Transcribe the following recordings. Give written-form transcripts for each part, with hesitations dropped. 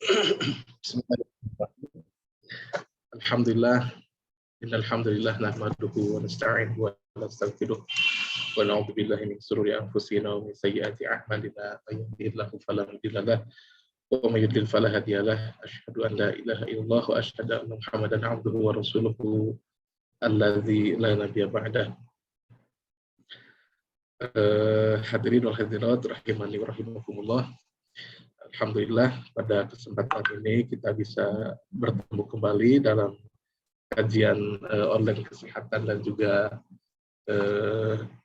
Bismillahirrahmanirrahim. Alhamdulillah, innal hamdalillah nahmaduhu wa nasta'inuhu wa nastaghfiruh wa na'udzu billahi min shururi anfusina wa min sayyiati a'malina may yahdihillahu fala mudilla lahu wa may yudlil fala hadiya lahu asyhadu an la ilaha illallah wa asyhadu anna muhammadan 'abduhu wa rasuluhu alladzi la nabiyya ba'dah. Hadirin wal hadirat rahimani wa rahimakumullah. Alhamdulillah pada kesempatan ini kita bisa bertemu kembali dalam kajian online kesehatan dan juga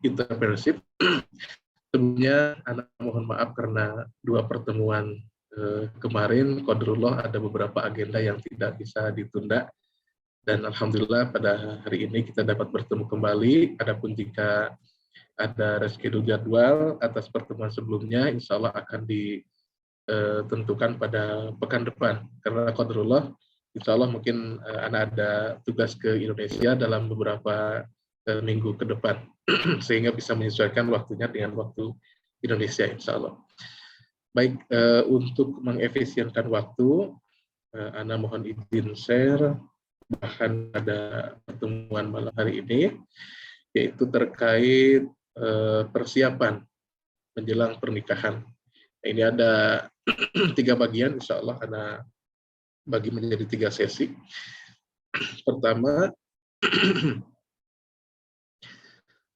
entrepreneurship. Sebelumnya Ana mohon maaf karena dua pertemuan kemarin qadarullah ada beberapa agenda yang tidak bisa ditunda, dan alhamdulillah pada hari ini kita dapat bertemu kembali. Adapun jika ada reschedule jadwal atas pertemuan sebelumnya, insya Allah akan ditentukan pada pekan depan, karena qadarullah insya Allah mungkin anak ada tugas ke Indonesia dalam beberapa minggu ke depan sehingga bisa menyesuaikan waktunya dengan waktu Indonesia insya Allah. Baik, untuk mengefisienkan waktu, Ana mohon izin share bahkan ada pertemuan malam hari ini, yaitu terkait persiapan menjelang pernikahan. Ini ada 3 bagian, insya Allah Ana bagi menjadi 3 sesi.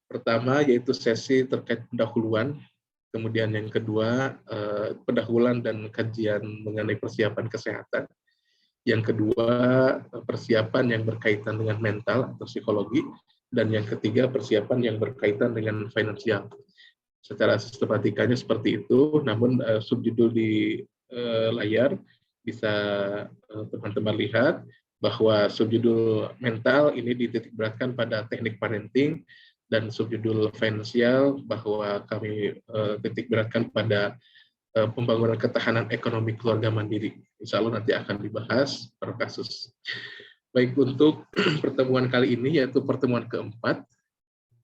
Pertama yaitu sesi terkait pendahuluan, kemudian yang kedua pendahuluan dan kajian mengenai persiapan kesehatan, yang kedua persiapan yang berkaitan dengan mental atau psikologi, dan yang ketiga persiapan yang berkaitan dengan finansial. Secara sistematikanya seperti itu, namun subjudul di layar bisa teman-teman lihat bahwa subjudul mental ini dititikberatkan pada teknik parenting, dan subjudul finansial bahwa kami titikberatkan pada pembangunan ketahanan ekonomi keluarga mandiri. Insya Allah nanti akan dibahas per kasus. Baik, untuk pertemuan kali ini yaitu pertemuan keempat,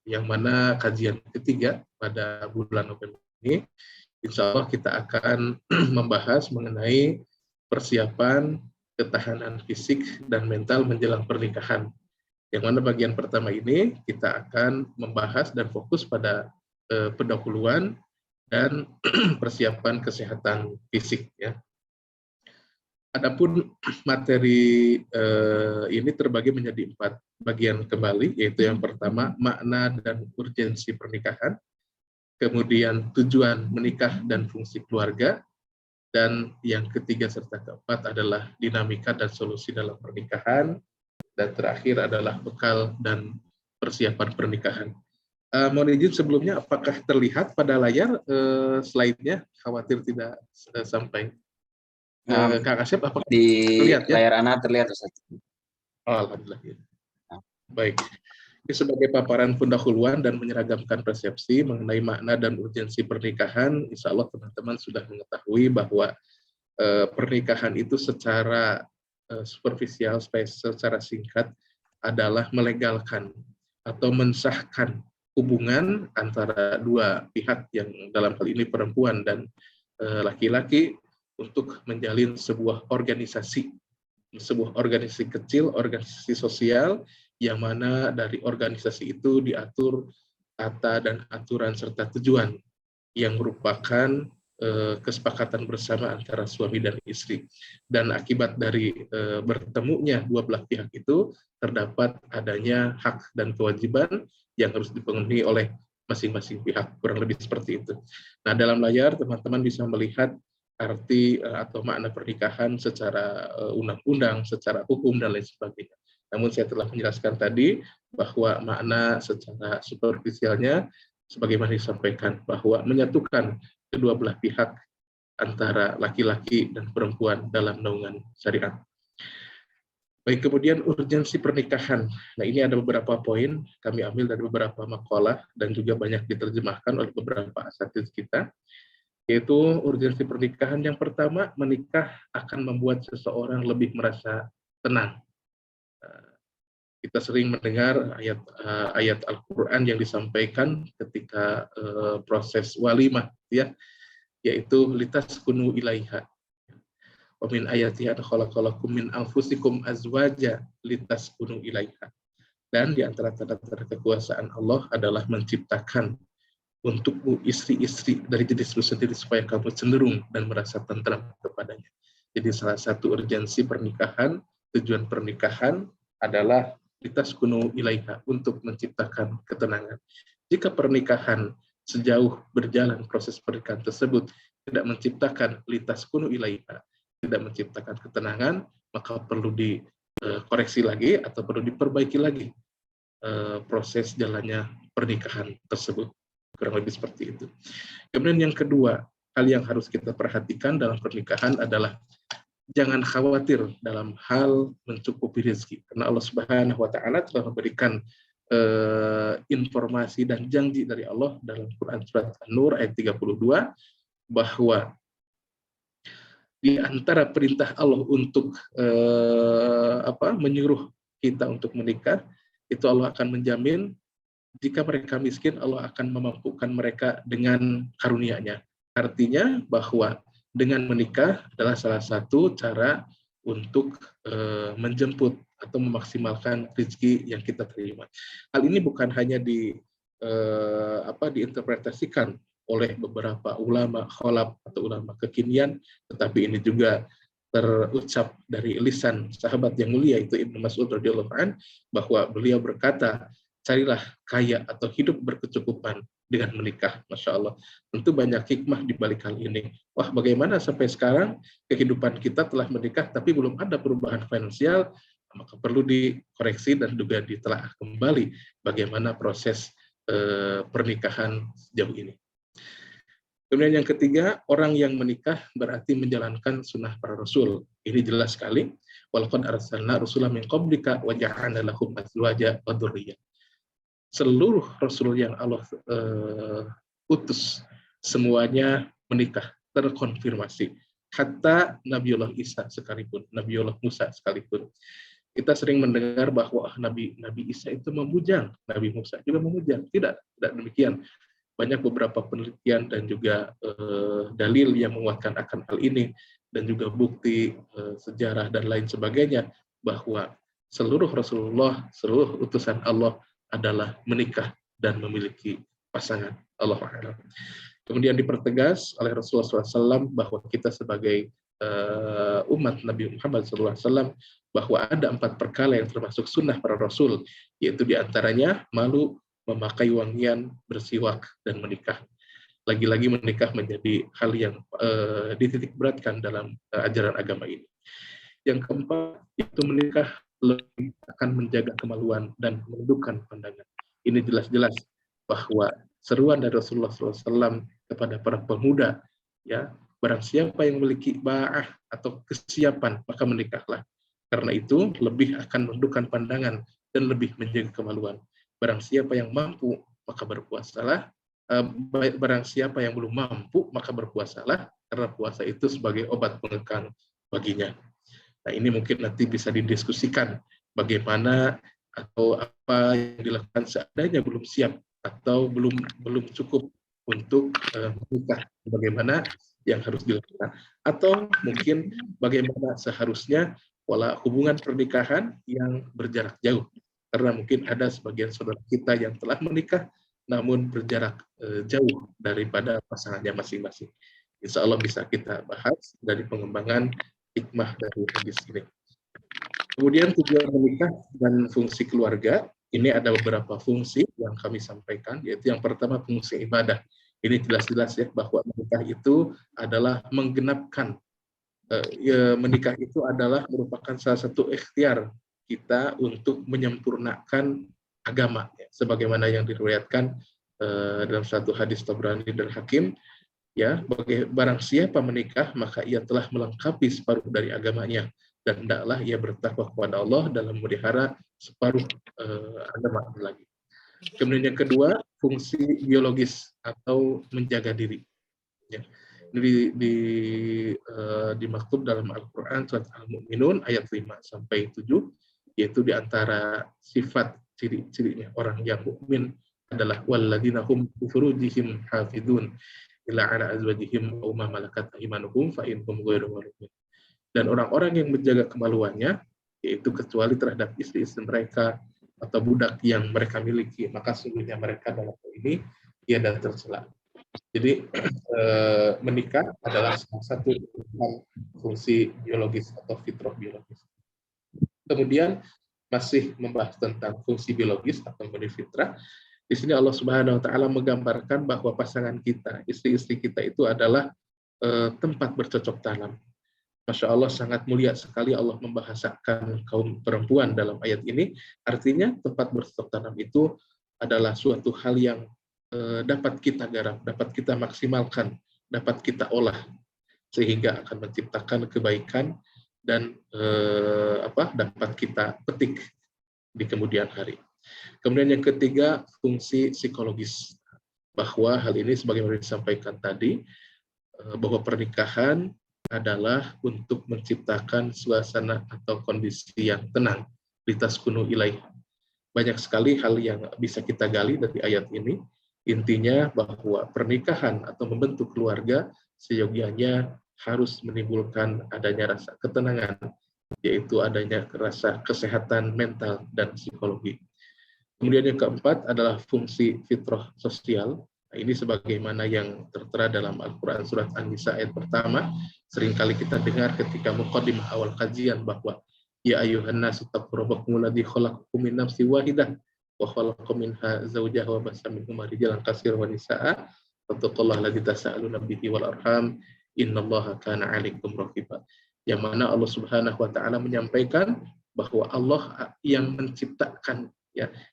yang mana kajian ketiga pada bulan November ini, insya Allah kita akan membahas mengenai persiapan ketahanan fisik dan mental menjelang pernikahan. Yang mana bagian pertama ini kita akan membahas dan fokus pada pendahuluan dan persiapan kesehatan fisik. Ya. Adapun materi ini terbagi menjadi 4 bagian kembali, yaitu yang pertama makna dan urgensi pernikahan, kemudian tujuan menikah dan fungsi keluarga, dan yang ketiga serta keempat adalah dinamika dan solusi dalam pernikahan, dan terakhir adalah bekal dan persiapan pernikahan. Mohon izin sebelumnya, apakah terlihat pada layar slide-nya? Khawatir tidak sampai. Kak Asep, apakah di terlihat, ya? layar Ana terlihat, Ustaz. Oh, alhamdulillah. Ya. Baik. Ini sebagai paparan pendahuluan dan menyeragamkan persepsi mengenai makna dan urgensi pernikahan, insya Allah teman-teman sudah mengetahui bahwa pernikahan itu secara superficial, secara singkat adalah melegalkan atau mensahkan hubungan antara 2 pihak, yang dalam hal ini perempuan dan laki-laki, untuk menjalin sebuah organisasi kecil, organisasi sosial, yang mana dari organisasi itu diatur tata dan aturan serta tujuan yang merupakan kesepakatan bersama antara suami dan istri. Dan akibat dari bertemunya 2 belah pihak itu, terdapat adanya hak dan kewajiban yang harus dipenuhi oleh masing-masing pihak, kurang lebih seperti itu. Nah, dalam layar teman-teman bisa melihat arti atau makna pernikahan secara undang-undang, secara hukum, dan lain sebagainya. Namun saya telah menjelaskan tadi bahwa makna secara superficialnya sebagaimana disampaikan, bahwa menyatukan kedua belah pihak antara laki-laki dan perempuan dalam naungan syariat. Baik, kemudian urgensi pernikahan. Nah, ini ada beberapa poin kami ambil dari beberapa makalah dan juga banyak diterjemahkan oleh beberapa asatidz kita, yaitu urgensi pernikahan. Yang pertama, menikah akan membuat seseorang lebih merasa tenang. Kita sering mendengar ayat Al-Quran yang disampaikan ketika proses walimah, ya, yaitu litaskunu ilaiha. Wa min ayatihi an khalaqalakum min anfusikum azwaja litaskunu ilaiha. Dan di antara tanda-tanda kekuasaan Allah adalah menciptakan untukmu istri-istri dari jenismu sendiri supaya kamu cenderung dan merasa tentram kepadanya. Jadi salah satu urgensi pernikahan, tujuan pernikahan adalah litaskunu ilaiha, untuk menciptakan ketenangan. Jika pernikahan sejauh berjalan proses pernikahan tersebut tidak menciptakan litaskunu ilaiha, tidak menciptakan ketenangan, maka perlu dikoreksi lagi atau perlu diperbaiki lagi proses jalannya pernikahan tersebut. Kurang lebih seperti itu. Kemudian yang kedua, hal yang harus kita perhatikan dalam pernikahan adalah jangan khawatir dalam hal mencukupi rezeki, karena Allah Subhanahu wa taala telah memberikan informasi dan janji dari Allah dalam Quran surat An-Nur ayat 32 bahwa di antara perintah Allah untuk menyuruh kita untuk menikah, itu Allah akan menjamin jika mereka miskin, Allah akan memampukan mereka dengan karunia-Nya. Artinya bahwa dengan menikah adalah salah satu cara untuk menjemput atau memaksimalkan rezeki yang kita terima. Hal ini bukan hanya diinterpretasikan oleh beberapa ulama kholaf atau ulama kekinian, tetapi ini juga terucap dari lisan sahabat yang mulia itu Ibnu Mas'ud radhiyallahu anhu, bahwa beliau berkata, carilah kaya atau hidup berkecukupan dengan menikah. Masya Allah. Tentu banyak hikmah di balik hal ini. Wah, bagaimana sampai sekarang kehidupan kita telah menikah tapi belum ada perubahan finansial, maka perlu dikoreksi dan juga ditelaah kembali bagaimana proses pernikahan sejauh ini. Kemudian yang ketiga, orang yang menikah berarti menjalankan sunnah para rasul. Ini jelas sekali. Walaqad arsalna rusulan min qablika wa ja'alna lahum azwaja wa dzurriyyah. Seluruh rasul yang Allah utus semuanya menikah, terkonfirmasi. Hatta Nabiullah Isa sekalipun, Nabiullah Musa sekalipun. Kita sering mendengar bahwa Nabi Isa itu memujang, Nabi Musa juga memujang. Tidak demikian. Banyak beberapa penelitian dan juga dalil yang menguatkan akan hal ini, dan juga bukti sejarah dan lain sebagainya, bahwa seluruh Rasulullah, seluruh utusan Allah adalah menikah dan memiliki pasangan. Allahu a'lam. Kemudian dipertegas oleh Rasulullah SAW bahwa kita sebagai umat Nabi Muhammad SAW, bahwa ada 4 perkara yang termasuk sunnah para Rasul, yaitu diantaranya malu, memakai wangian, bersiwak, dan menikah. Lagi-lagi menikah menjadi hal yang dititik beratkan dalam ajaran agama ini. Yang keempat, itu menikah lebih akan menjaga kemaluan dan menundukkan pandangan. Ini jelas-jelas bahwa seruan dari Rasulullah SAW kepada para pemuda, ya, barang siapa yang memiliki ba'ah atau kesiapan, maka menikahlah. Karena itu lebih akan menundukkan pandangan dan lebih menjaga kemaluan. Barang siapa yang mampu, maka berpuasalah. Barang siapa yang belum mampu, maka berpuasalah, karena puasa itu sebagai obat pengekang baginya. Nah, ini mungkin nanti bisa didiskusikan bagaimana atau apa yang dilakukan seandainya belum siap atau belum cukup untuk menikah, bagaimana yang harus dilakukan, atau mungkin bagaimana seharusnya pola hubungan pernikahan yang berjarak jauh, karena mungkin ada sebagian saudara kita yang telah menikah namun berjarak jauh daripada pasangannya masing-masing. Insya Allah bisa kita bahas dari pengembangan hikmah dari hadis ini. Kemudian tujuan menikah dan fungsi keluarga, ini ada beberapa fungsi yang kami sampaikan, yaitu yang pertama fungsi ibadah. Ini jelas-jelas ya bahwa menikah itu adalah menggenapkan, menikah itu adalah merupakan salah satu ikhtiar kita untuk menyempurnakan agama, ya, sebagaimana yang diriwayatkan dalam satu hadis Tabrani dan Hakim. Ya, barang siapa menikah, maka ia telah melengkapi separuh dari agamanya, dan hendaklah ia bertakwa kepada Allah dalam memelihara separuh agama lagi. Kemudian yang kedua, fungsi biologis atau menjaga diri. Ya. Ini dimaksud dalam Al-Quran surat Al-Mu'minun ayat 5-7, yaitu diantara sifat ciri-cirinya orang yang mukmin adalah walladzina hum li furujihim hafizun illa ala azwajihim aw ma malakat aymanuhum fa innahum ghairu malumin. Dan orang-orang yang menjaga kemaluannya, yaitu kecuali terhadap istri-istri mereka atau budak yang mereka miliki, maka sungguhnya mereka dalam hal ini tiada tercela. Jadi menikah adalah salah satu fungsi biologis atau fitrah biologis. Kemudian masih membahas tentang fungsi biologis atau fungsi fitrah. Di sini Allah Subhanahu wa taala menggambarkan bahwa pasangan kita, istri-istri kita itu adalah tempat bercocok tanam. Masya Allah, sangat mulia sekali Allah membahasakan kaum perempuan dalam ayat ini. Artinya tempat bercocok tanam itu adalah suatu hal yang dapat kita garap, dapat kita maksimalkan, dapat kita olah, sehingga akan menciptakan kebaikan dan dapat kita petik di kemudian hari. Kemudian yang ketiga, fungsi psikologis. Bahwa hal ini sebagaimana disampaikan tadi, bahwa pernikahan adalah untuk menciptakan suasana atau kondisi yang tenang, litaskunu ilaiha. Banyak sekali hal yang bisa kita gali dari ayat ini. Intinya bahwa pernikahan atau membentuk keluarga seyogianya harus menimbulkan adanya rasa ketenangan, yaitu adanya rasa kesehatan mental dan psikologi. Kemudian yang keempat adalah fungsi fitrah sosial. Nah, ini sebagaimana yang tertera dalam Al-Quran surat An-Nisa ayat pertama, seringkali kita dengar ketika muqaddimah awal kajian bahwa ya ayuhan nasu taqu rabbakumul ladzi khalaqakum min nafsin wahidah wa khalaqa minha zawjaha wa bassa minhuma rijalan katsiran wa nisaa'a wattaqullaha alladzi tasaaluna bihi wal arham innallaha kana 'alaikum raqiba. Yang mana Allah Subhanahu wa taala menyampaikan bahwa Allah yang menciptakan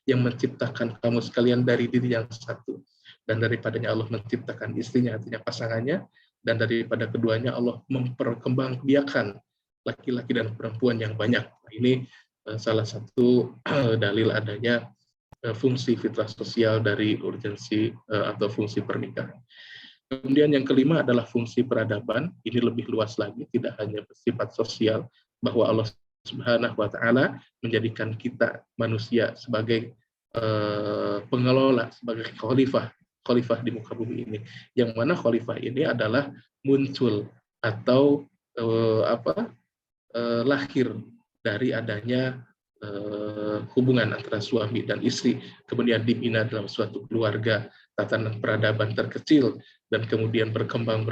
yang menciptakan kamu sekalian dari diri yang satu, dan daripadanya Allah menciptakan istrinya, artinya pasangannya, dan daripada keduanya Allah memperkembangbiakan laki-laki dan perempuan yang banyak. Ini salah satu dalil adanya fungsi fitrah sosial dari urgensi atau fungsi pernikahan. Kemudian yang kelima adalah fungsi peradaban. Ini lebih luas lagi, tidak hanya bersifat sosial, bahwa Allah Subhanahu wa taala menjadikan kita manusia sebagai pengelola, sebagai khalifah di muka bumi ini. Yang mana khalifah ini adalah muncul atau lahir dari adanya hubungan antara suami dan istri, kemudian dibina dalam suatu keluarga, tatanan peradaban terkecil, dan kemudian berkembang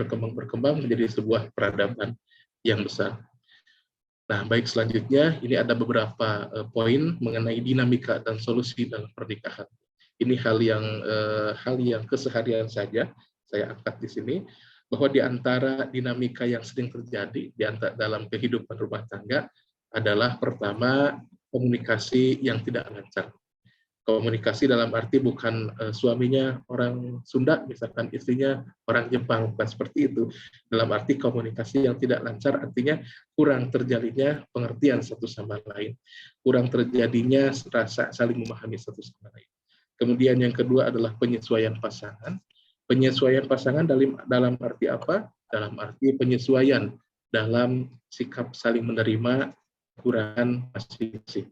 menjadi sebuah peradaban yang besar. Nah, baik, selanjutnya ini ada beberapa poin mengenai dinamika dan solusi dalam pernikahan. Ini hal yang keseharian saja saya angkat di sini, bahwa di antara dinamika yang sering terjadi dalam kehidupan rumah tangga adalah pertama, komunikasi yang tidak lancar. Komunikasi dalam arti bukan suaminya orang Sunda, misalkan istrinya orang Jepang, bukan seperti itu. Dalam arti komunikasi yang tidak lancar artinya kurang terjadinya pengertian satu sama lain, kurang terjadinya rasa saling memahami satu sama lain. Kemudian yang kedua adalah penyesuaian pasangan. Penyesuaian pasangan dalam arti apa? Dalam arti penyesuaian dalam sikap saling menerima kekurangan masing-masing.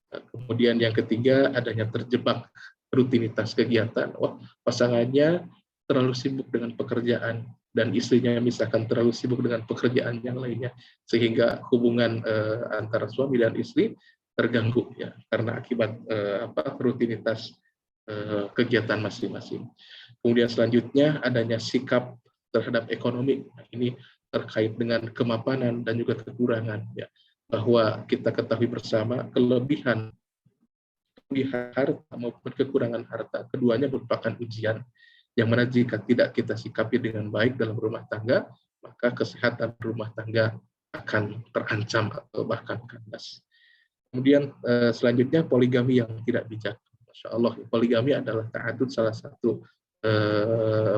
Kemudian yang ketiga, adanya terjebak rutinitas kegiatan. Wah, pasangannya terlalu sibuk dengan pekerjaan dan istrinya misalkan terlalu sibuk dengan pekerjaan yang lainnya, sehingga hubungan antara suami dan istri terganggu ya karena akibat rutinitas kegiatan masing-masing. Kemudian selanjutnya adanya sikap terhadap ekonomi. Nah, ini terkait dengan kemapanan dan juga kekurangan ya. Bahwa kita ketahui bersama kelebihan harta maupun kekurangan harta, keduanya merupakan ujian, yang mana jika tidak kita sikapi dengan baik dalam rumah tangga, maka kesehatan rumah tangga akan terancam atau bahkan kandas. Kemudian selanjutnya poligami yang tidak bijak. Masya Allah, poligami adalah ta'adud, salah satu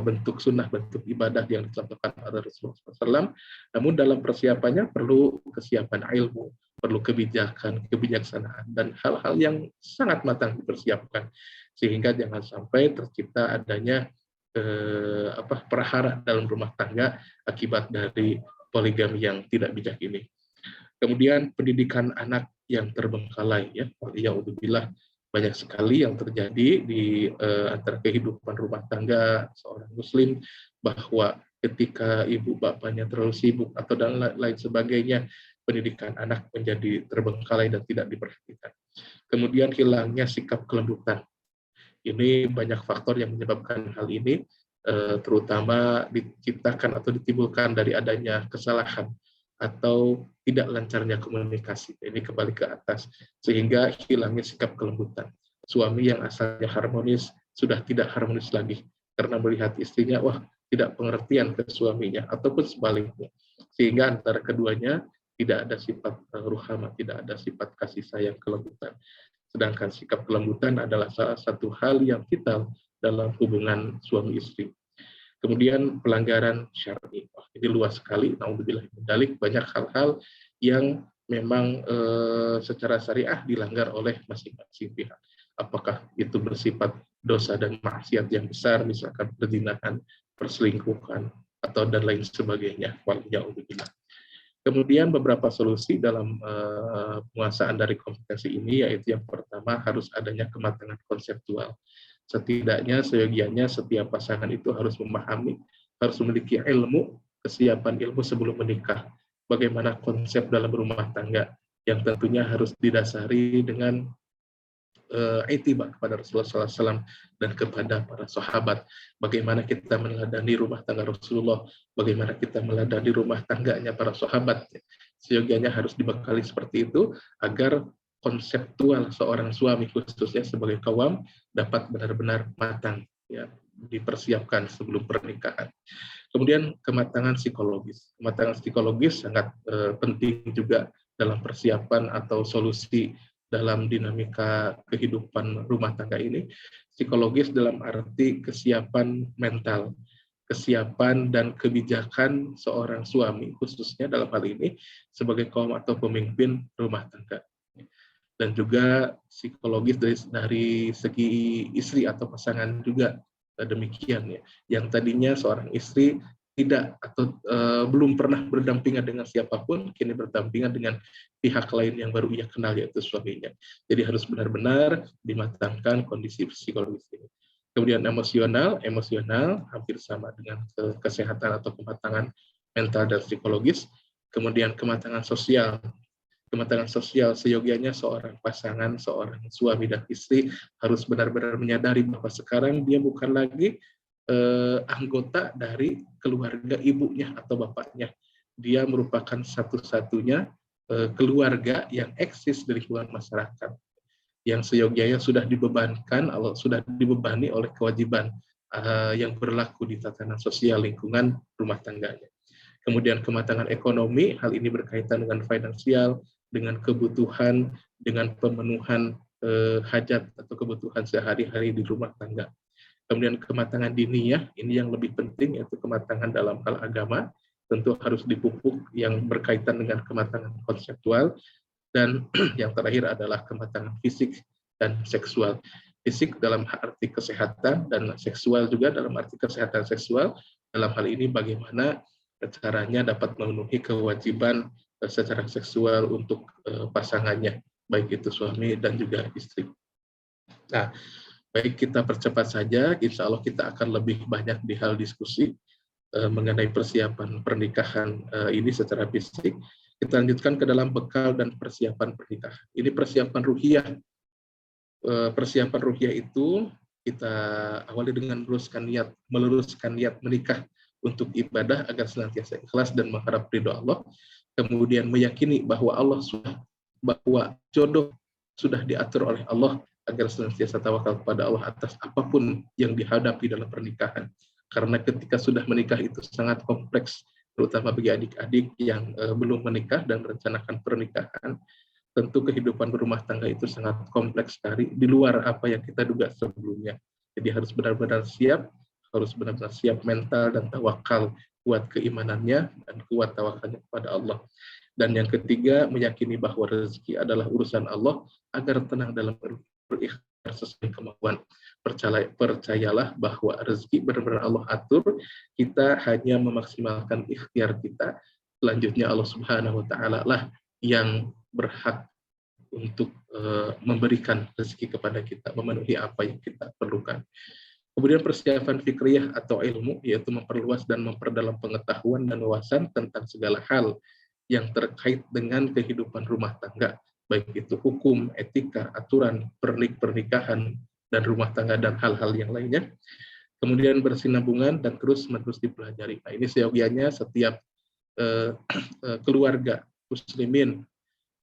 bentuk sunnah, bentuk ibadah yang dicontohkan oleh Rasulullah SAW. Namun dalam persiapannya perlu kesiapan ilmu, perlu kebijaksanaan, dan hal-hal yang sangat matang dipersiapkan, sehingga jangan sampai tercipta adanya perahara dalam rumah tangga akibat dari poligami yang tidak bijak ini. Kemudian pendidikan anak yang terbengkalai, ya, ya'udzubillah, banyak sekali yang terjadi di antara kehidupan rumah tangga seorang muslim, bahwa ketika ibu bapaknya terlalu sibuk atau dan lain sebagainya, pendidikan anak menjadi terbengkalai dan tidak diperhatikan. Kemudian hilangnya sikap kelembutan. Ini banyak faktor yang menyebabkan hal ini, terutama diciptakan atau ditimbulkan dari adanya kesalahan atau tidak lancarnya komunikasi. Ini kembali ke atas, sehingga hilangnya sikap kelembutan. Suami yang asalnya harmonis sudah tidak harmonis lagi karena melihat istrinya, wah, tidak pengertian ke suaminya, ataupun sebaliknya. Sehingga antara keduanya tidak ada sifat ruhama, tidak ada sifat kasih sayang kelembutan. Sedangkan sikap kelembutan adalah salah satu hal yang vital dalam hubungan suami istri. Kemudian pelanggaran syar'i. Ini luas sekali, naudzubillah min dzalik, banyak hal-hal yang memang secara syariah dilanggar oleh masing-masing pihak. Apakah itu bersifat dosa dan maksiat yang besar, misalkan perzinahan, perselingkuhan, atau dan lain sebagainya. Waliyahudzubillah. Kemudian beberapa solusi dalam penguasaan dari kompetensi ini, yaitu yang pertama harus adanya kematangan konseptual. Setidaknya seyogianya setiap pasangan itu harus memahami, harus memiliki ilmu, kesiapan ilmu sebelum menikah. Bagaimana konsep dalam rumah tangga yang tentunya harus didasari dengan ittiba kepada Rasulullah SAW dan kepada para sahabat. Bagaimana kita meneladani rumah tangga Rasulullah, bagaimana kita meneladani rumah tangganya para sahabat. Seyogianya harus dibekali seperti itu agar konseptual seorang suami khususnya sebagai kawam dapat benar-benar matang, ya, dipersiapkan sebelum pernikahan. Kemudian kematangan psikologis. Kematangan psikologis sangat penting juga dalam persiapan atau solusi dalam dinamika kehidupan rumah tangga ini. Psikologis dalam arti kesiapan mental, kesiapan dan kebijakan seorang suami, khususnya dalam hal ini sebagai kaum atau pemimpin rumah tangga. Dan juga psikologis dari segi istri atau pasangan juga demikian, ya. Yang tadinya seorang istri tidak atau belum pernah berdampingan dengan siapapun, kini berdampingan dengan pihak lain yang baru ia kenal, yaitu suaminya. Jadi harus benar-benar dimatangkan kondisi psikologis ini. Kemudian emosional hampir sama dengan kesehatan atau kematangan mental dan psikologis. Kemudian kematangan sosial. Kematangan sosial seyogianya seorang pasangan, seorang suami dan istri harus benar-benar menyadari bahwa sekarang dia bukan lagi anggota dari keluarga ibunya atau bapaknya. Dia merupakan satu-satunya keluarga yang eksis di lingkungan masyarakat, yang seyogianya sudah dibebankan, sudah dibebani oleh kewajiban yang berlaku di tatanan sosial lingkungan rumah tangganya. Kemudian kematangan ekonomi, hal ini berkaitan dengan finansial, dengan kebutuhan, dengan pemenuhan hajat atau kebutuhan sehari-hari di rumah tangga. Kemudian kematangan diniyah, ini yang lebih penting, yaitu kematangan dalam hal agama, tentu harus dipupuk yang berkaitan dengan kematangan konseptual. Dan yang terakhir adalah kematangan fisik dan seksual. Fisik dalam arti kesehatan dan seksual juga dalam arti kesehatan seksual. Dalam hal ini bagaimana caranya dapat memenuhi kewajiban secara seksual untuk pasangannya, baik itu suami dan juga istri. Nah, baik, kita percepat saja, insya Allah kita akan lebih banyak di hal diskusi mengenai persiapan pernikahan ini secara fisik. Kita lanjutkan ke dalam bekal dan persiapan pernikahan. Ini persiapan ruhiyah. Persiapan ruhiyah itu kita awali dengan meluruskan niat menikah untuk ibadah agar senantiasa ikhlas dan mengharap ridho Allah. Kemudian meyakini bahwa bahwa jodoh sudah diatur oleh Allah agar senantiasa tawakal kepada Allah atas apapun yang dihadapi dalam pernikahan. Karena ketika sudah menikah itu sangat kompleks, terutama bagi adik-adik yang belum menikah dan merencanakan pernikahan. Tentu kehidupan berumah tangga itu sangat kompleks sekali, di luar apa yang kita duga sebelumnya. Jadi harus benar-benar siap mental dan tawakal, kuat keimanannya dan kuat tawakalnya kepada Allah. Dan yang ketiga, meyakini bahwa rezeki adalah urusan Allah agar tenang dalam berikhtiar sesuai kemampuan. Percayalah bahwa rezeki benar-benar Allah atur, kita hanya memaksimalkan ikhtiar kita. Selanjutnya Allah Subhanahu wa taala lah yang berhak untuk memberikan rezeki kepada kita, memenuhi apa yang kita perlukan. Kemudian persiapan fikriyah atau ilmu, yaitu memperluas dan memperdalam pengetahuan dan wawasan tentang segala hal yang terkait dengan kehidupan rumah tangga, baik itu hukum, etika, aturan, pernikahan, dan rumah tangga, dan hal-hal yang lainnya. Kemudian bersinambungan dan terus-menerus dipelajari. Nah, ini seyogianya setiap keluarga muslimin,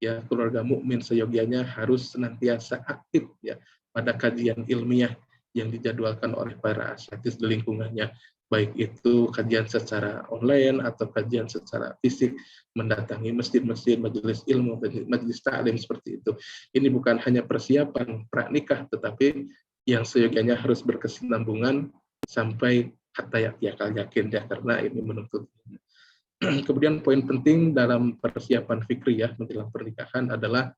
ya, keluarga mukmin seyogianya harus senantiasa aktif ya pada kajian ilmiah yang dijadwalkan oleh para asatidz di lingkungannya, baik itu kajian secara online atau kajian secara fisik, mendatangi masjid-masjid, majelis ilmu, majelis taklim seperti itu. Ini bukan hanya persiapan pranikah, tetapi yang seyogianya harus berkesinambungan sampai hatta yakin ya, karena ini menuntut. Kemudian poin penting dalam persiapan fikriyah menjelang pernikahan adalah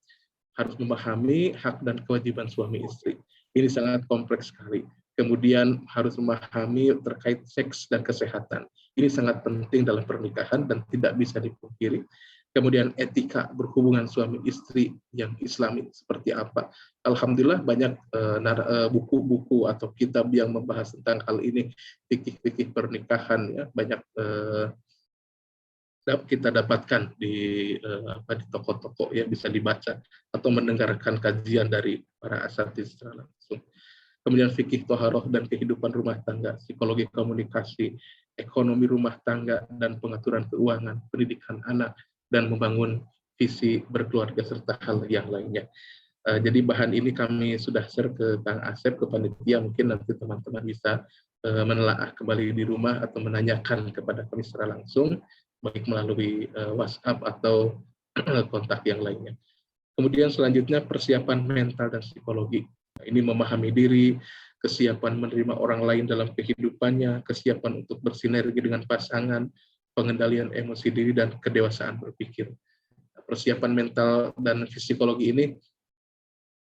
harus memahami hak dan kewajiban suami istri. Ini sangat kompleks sekali. Kemudian harus memahami terkait seks dan kesehatan. Ini sangat penting dalam pernikahan dan tidak bisa dipungkiri. Kemudian etika berhubungan suami istri yang islami seperti apa. Alhamdulillah banyak buku-buku atau kitab yang membahas tentang hal ini, fikih-fikih pernikahan ya, banyak kita dapatkan di toko-toko ya, bisa dibaca atau mendengarkan kajian dari para asatidz secara langsung. Kemudian fikih toharoh dan kehidupan rumah tangga, psikologi komunikasi, ekonomi rumah tangga dan pengaturan keuangan, pendidikan anak, dan membangun visi berkeluarga serta hal yang lainnya. Jadi bahan ini kami sudah share ke Kang Asep, ke panitia, mungkin nanti teman-teman bisa menelaah kembali di rumah atau menanyakan kepada kami secara langsung, baik melalui WhatsApp atau kontak yang lainnya. Kemudian selanjutnya persiapan mental dan psikologi. Ini memahami diri, kesiapan menerima orang lain dalam kehidupannya, kesiapan untuk bersinergi dengan pasangan, pengendalian emosi diri, dan kedewasaan berpikir. Persiapan mental dan psikologi ini,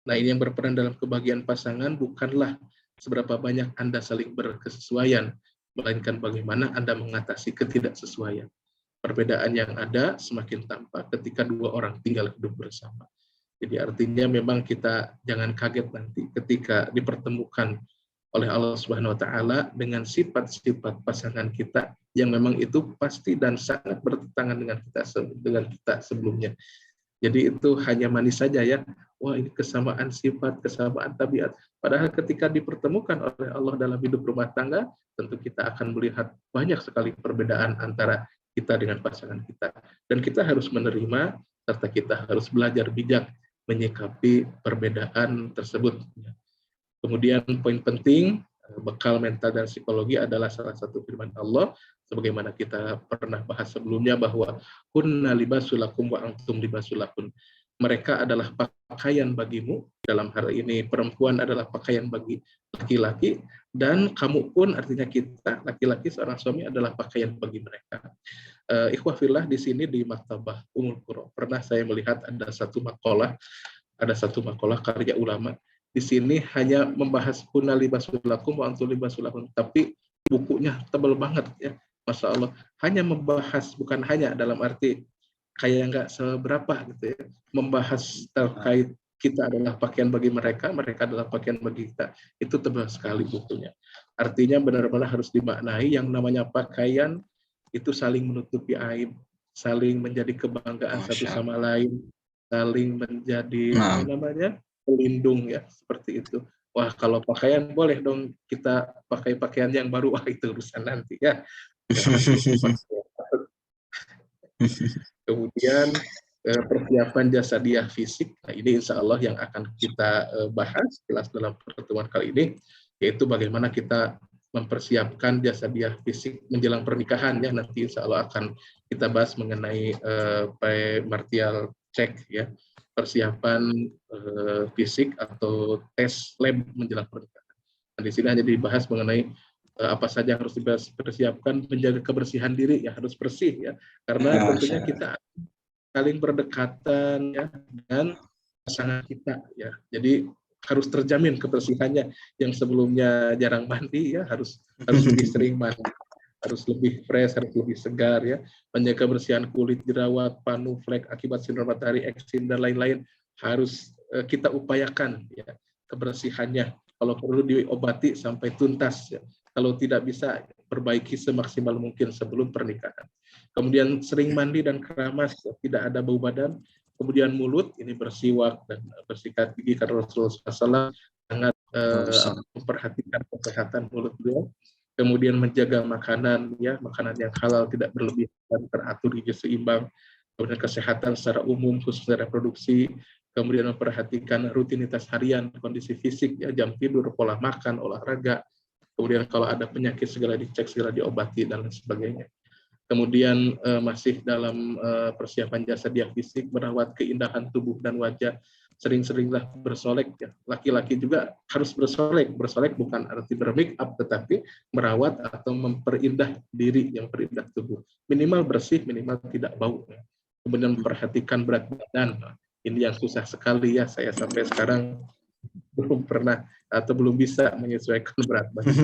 nah ini yang berperan dalam kebahagiaan pasangan bukanlah seberapa banyak Anda saling berkesesuaian, melainkan bagaimana Anda mengatasi ketidaksesuaian. Perbedaan yang ada semakin tampak ketika dua orang tinggal hidup bersama. Jadi artinya memang kita jangan kaget nanti ketika dipertemukan oleh Allah Subhanahu wa taala dengan sifat-sifat pasangan kita yang memang itu pasti dan sangat bertentangan dengan kita sebelumnya. Jadi itu hanya manis saja ya. Wah, ini kesamaan sifat, kesamaan tabiat. Padahal ketika dipertemukan oleh Allah dalam hidup rumah tangga, tentu kita akan melihat banyak sekali perbedaan antara kita dengan pasangan kita. Dan kita harus menerima, serta kita harus belajar bijak menyikapi perbedaan tersebut. Kemudian poin penting, bekal mental dan psikologi adalah salah satu firman Allah, sebagaimana kita pernah bahas sebelumnya bahwa kunna libasulakum wa antum libasulakun. Mereka adalah pakaian bagimu, dalam hal ini perempuan adalah pakaian bagi laki-laki, dan kamu pun artinya kita, laki-laki seorang suami adalah pakaian bagi mereka. Ikhwah fillah, di sini di Maktabah Ummul Qura pernah saya melihat ada satu makalah karya ulama. Di sini hanya membahas kunna libasulakum wa antum libasulakun, tapi bukunya tebal banget ya, Masya Allah. Hanya membahas, bukan hanya dalam arti kayak nggak seberapa gitu ya, membahas terkait kita adalah pakaian bagi mereka, mereka adalah pakaian bagi kita. Itu tebal sekali bukunya. Artinya benar-benar harus dimaknai yang namanya pakaian itu saling menutupi aib, saling menjadi kebanggaan satu sama lain, saling menjadi pelindung ya, seperti itu. Wah, kalau pakaian boleh dong kita pakai pakaian yang baru, wah itu urusan nanti ya. Kemudian persiapan jasadiah fisik, nah ini insya Allah yang akan kita bahas jelas dalam pertemuan kali ini, yaitu bagaimana kita mempersiapkan jasadiah fisik menjelang pernikahan ya, nanti insya Allah akan kita bahas mengenai pre-martial check ya, persiapan fisik atau tes lab menjelang pernikahan. Nah, di sini hanya dibahas mengenai apa saja yang harus dipersiapkan, menjaga kebersihan diri ya, harus bersih ya, karena tentunya kita saling berdekatan ya dengan pasangan kita ya, jadi harus terjamin kebersihannya. Yang sebelumnya jarang mandi ya harus lebih sering mandi, harus lebih fresh, harus lebih segar ya, menjaga kebersihan kulit, jerawat, panu, flek akibat sinar matahari, eksim dan lain-lain harus kita upayakan ya kebersihannya. kalau perlu diobati sampai tuntas ya. Kalau tidak bisa, perbaiki semaksimal mungkin sebelum pernikahan. Kemudian sering mandi dan keramas, ya, tidak ada bau badan. Kemudian mulut, ini bersiwak dan bersikat gigi karena Rasulullah SAW sangat memperhatikan kesehatan mulut beliau. Kemudian menjaga makanan, ya, makanan yang halal, tidak berlebihan, teratur, gizi seimbang. Kemudian kesehatan secara umum, khususnya reproduksi. Kemudian memperhatikan rutinitas harian, kondisi fisik, ya, jam tidur, pola makan, olahraga. Kemudian kalau ada penyakit segera dicek, segera diobati, dan lain sebagainya. Kemudian masih dalam persiapan jasa dia fisik, merawat keindahan tubuh dan wajah, sering-seringlah bersolek. Ya. Laki-laki juga harus bersolek. Bersolek bukan arti bermake up, tetapi merawat atau memperindah diri, yang memperindah tubuh. Minimal bersih, minimal tidak bau. Ya. Kemudian memperhatikan berat badan. Ini yang susah sekali ya, saya sampai sekarang belum pernah atau belum bisa menyesuaikan berat badan.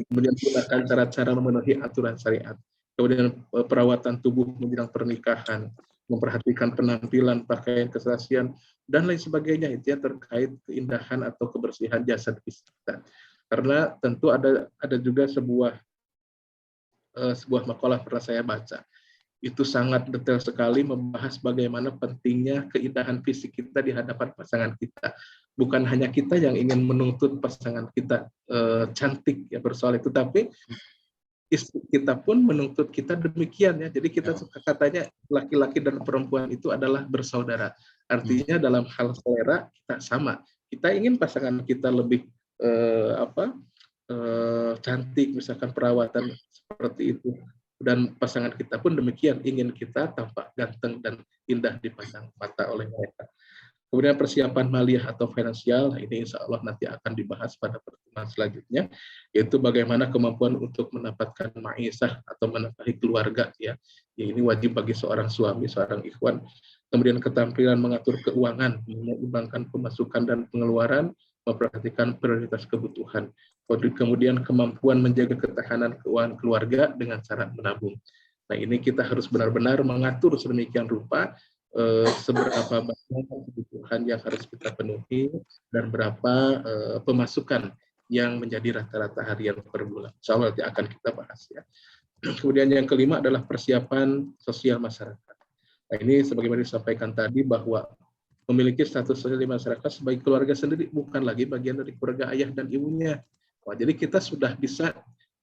Kemudian gunakan cara-cara memenuhi aturan syariat. Kemudian perawatan tubuh menjelang pernikahan, memperhatikan penampilan, pakaian, keserasian, dan lain sebagainya, itu ya terkait keindahan atau kebersihan jasad kita. Karena tentu ada juga sebuah makalah pernah saya baca. Itu sangat detail sekali membahas bagaimana pentingnya keindahan fisik kita di hadapan pasangan kita. Bukan hanya kita yang ingin menuntut pasangan kita cantik ya bersolek, tetapi istri kita pun menuntut kita demikian ya. Jadi kita katanya laki-laki dan perempuan itu adalah bersaudara. Artinya dalam hal selera kita sama. Kita ingin pasangan kita lebih cantik, misalkan perawatan seperti itu. Dan pasangan kita pun demikian, ingin kita tampak ganteng dan indah dipandang mata oleh mereka. Kemudian persiapan maliyah atau finansial, ini insya Allah nanti akan dibahas pada pertemuan selanjutnya, yaitu bagaimana kemampuan untuk mendapatkan ma'isah atau menafkahi keluarga. Ya, ini wajib bagi seorang suami, seorang ikhwan. Kemudian keterampilan mengatur keuangan, menyeimbangkan pemasukan dan pengeluaran, memperhatikan prioritas kebutuhan. Kemudian kemampuan menjaga ketahanan keuangan keluarga dengan cara menabung. Nah, ini kita harus benar-benar mengatur sedemikian rupa seberapa banyak kebutuhan yang harus kita penuhi dan berapa pemasukan yang menjadi rata-rata harian per bulan. Insya Allah nanti akan kita bahas ya. Kemudian yang kelima adalah persiapan sosial masyarakat. Nah, ini sebagaimana disampaikan tadi bahwa memiliki status sosial di masyarakat sebagai keluarga sendiri bukan lagi bagian dari keluarga ayah dan ibunya. Wah, jadi kita sudah bisa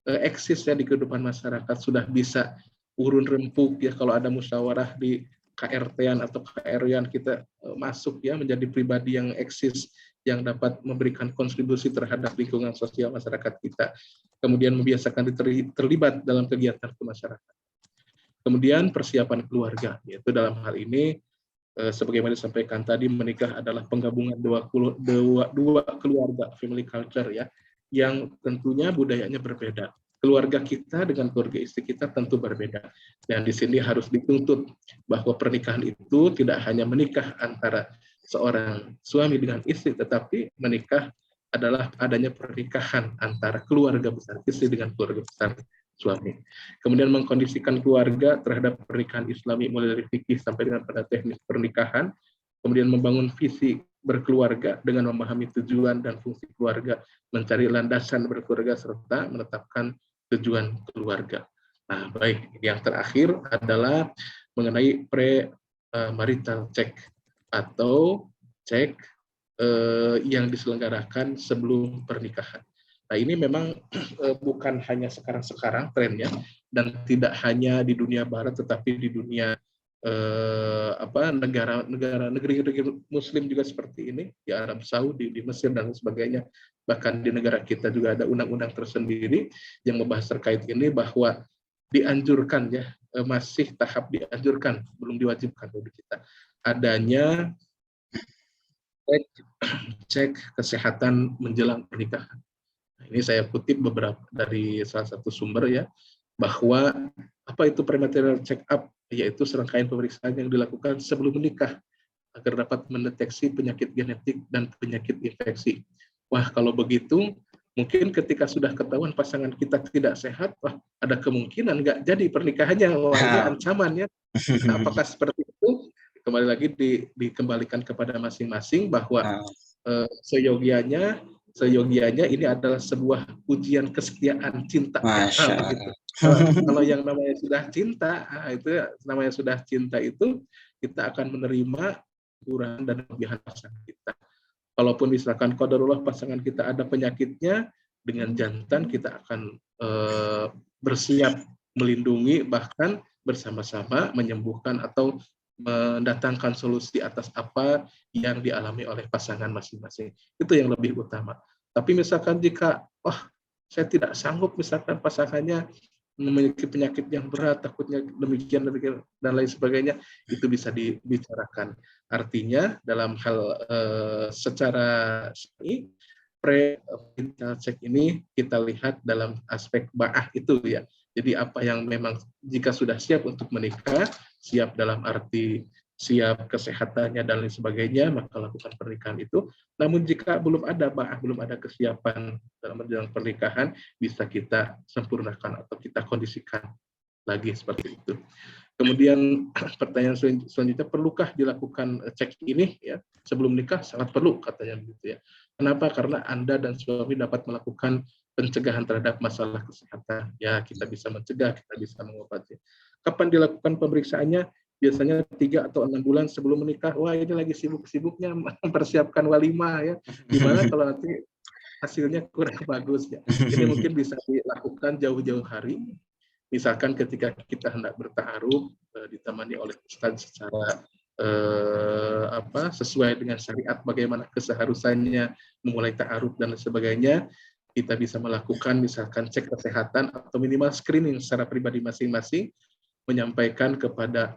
eksis ya di kehidupan masyarakat, sudah bisa urun rempuk ya kalau ada musyawarah di KRT-an atau KRW-an kita masuk ya menjadi pribadi yang eksis yang dapat memberikan kontribusi terhadap lingkungan sosial masyarakat kita. Kemudian membiasakan terlibat dalam kegiatan kemasyarakatan. Kemudian persiapan keluarga, yaitu dalam hal ini sebagaimana disampaikan tadi, menikah adalah penggabungan dua keluarga, family culture ya, yang tentunya budayanya berbeda. Keluarga kita dengan keluarga istri kita tentu berbeda. Dan di sini harus dituntut bahwa pernikahan itu tidak hanya menikah antara seorang suami dengan istri, tetapi menikah adalah adanya pernikahan antara keluarga besar istri dengan keluarga besar suami. Kemudian mengkondisikan keluarga terhadap pernikahan Islami mulai dari fikih sampai dengan pada teknis pernikahan. Kemudian membangun visi berkeluarga dengan memahami tujuan dan fungsi keluarga, mencari landasan berkeluarga serta menetapkan tujuan keluarga. Nah, baik, yang terakhir adalah mengenai pre-marital check atau cek yang diselenggarakan sebelum pernikahan. Nah, ini memang bukan hanya sekarang-sekarang trennya, dan tidak hanya di dunia barat, tetapi di dunia negeri-negeri Muslim juga seperti ini, di Arab Saudi, di Mesir dan sebagainya. Bahkan di negara kita juga ada undang-undang tersendiri yang membahas terkait ini, bahwa dianjurkan ya, masih tahap dianjurkan, belum diwajibkan bagi kita, adanya cek kesehatan menjelang pernikahan. Nah, ini saya kutip beberapa dari salah satu sumber ya, bahwa apa itu premarital check up, yaitu serangkaian pemeriksaan yang dilakukan sebelum menikah agar dapat mendeteksi penyakit genetik dan penyakit infeksi. Wah, kalau begitu mungkin ketika sudah ketahuan pasangan kita tidak sehat, wah, ada kemungkinan nggak jadi pernikahannya. Wah, ini ancamannya. Nah, apakah seperti itu? Kembali lagi dikembalikan kepada masing-masing, bahwa seyogianya seyogianya ini adalah sebuah ujian kesetiaan cinta. Masya Begitu. Allah. Kalau yang namanya sudah cinta, itu namanya sudah cinta itu kita akan menerima kekurangan dan kelebihan pasangan kita. Kalaupun misalkan qadarullah pasangan kita ada penyakitnya, dengan jantan kita akan bersiap melindungi, bahkan bersama-sama menyembuhkan atau mendatangkan solusi atas apa yang dialami oleh pasangan masing-masing. Itu yang lebih utama. Tapi misalkan jika, saya tidak sanggup, misalkan pasangannya memiliki penyakit yang berat, takutnya demikian dan lain sebagainya, itu bisa dibicarakan. Artinya dalam hal secara syar'i, pre-mental check ini kita lihat dalam aspek ba'ah itu ya. Jadi apa yang memang jika sudah siap untuk menikah, siap dalam arti siap kesehatannya dan lain sebagainya, maka lakukan pernikahan itu. Namun jika belum ada ba'ah, belum ada kesiapan dalam pernikahan, bisa kita sempurnakan atau kita kondisikan lagi seperti itu. Kemudian pertanyaan selanjutnya, perlukah dilakukan cek ini ya sebelum nikah? Sangat perlu katanya begitu ya. Kenapa? Karena Anda dan suami dapat melakukan pencegahan terhadap masalah kesehatan. Ya, kita bisa mencegah, kita bisa mengobati. Kapan dilakukan pemeriksaannya? Biasanya 3 atau 6 bulan sebelum menikah. Wah, ini lagi sibuk-sibuknya mempersiapkan walimah ya. Gimana kalau nanti hasilnya kurang bagus ya. Ini mungkin bisa dilakukan jauh-jauh hari. Misalkan ketika kita hendak bertaaruf, ditemani oleh ustaz secara sesuai dengan syariat, bagaimana keseharusannya memulai ta'aruf dan sebagainya, kita bisa melakukan misalkan cek kesehatan atau minimal screening secara pribadi masing-masing, menyampaikan kepada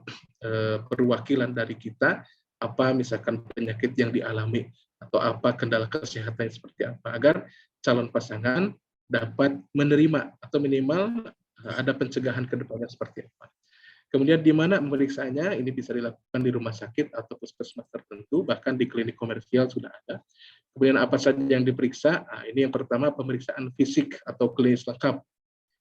perwakilan dari kita apa misalkan penyakit yang dialami atau apa kendala kesehatan seperti apa, agar calon pasangan dapat menerima atau minimal ada pencegahan ke depannya seperti apa. Kemudian di mana pemeriksaannya, ini bisa dilakukan di rumah sakit atau puskesmas tertentu, bahkan di klinik komersial sudah ada. Kemudian apa saja yang diperiksa? Nah, ini yang pertama pemeriksaan fisik atau klinis lengkap.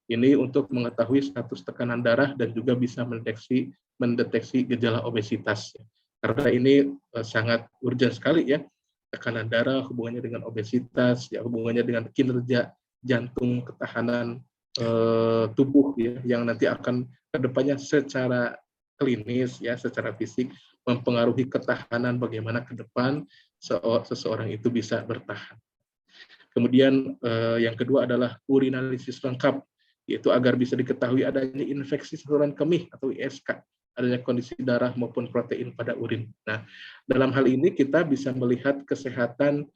Ini untuk mengetahui status tekanan darah dan juga bisa mendeteksi gejala obesitas. Karena ini sangat urgent sekali ya, tekanan darah hubungannya dengan obesitas, ya hubungannya dengan kinerja jantung, ketahanan tubuh ya, yang nanti akan kedepannya secara klinis ya, secara fisik mempengaruhi ketahanan bagaimana ke depan seseorang itu bisa bertahan. Kemudian yang kedua adalah urinalisis lengkap, yaitu agar bisa diketahui adanya infeksi saluran kemih atau ISK, adanya kondisi darah maupun protein pada urin. Nah, dalam hal ini kita bisa melihat kesehatan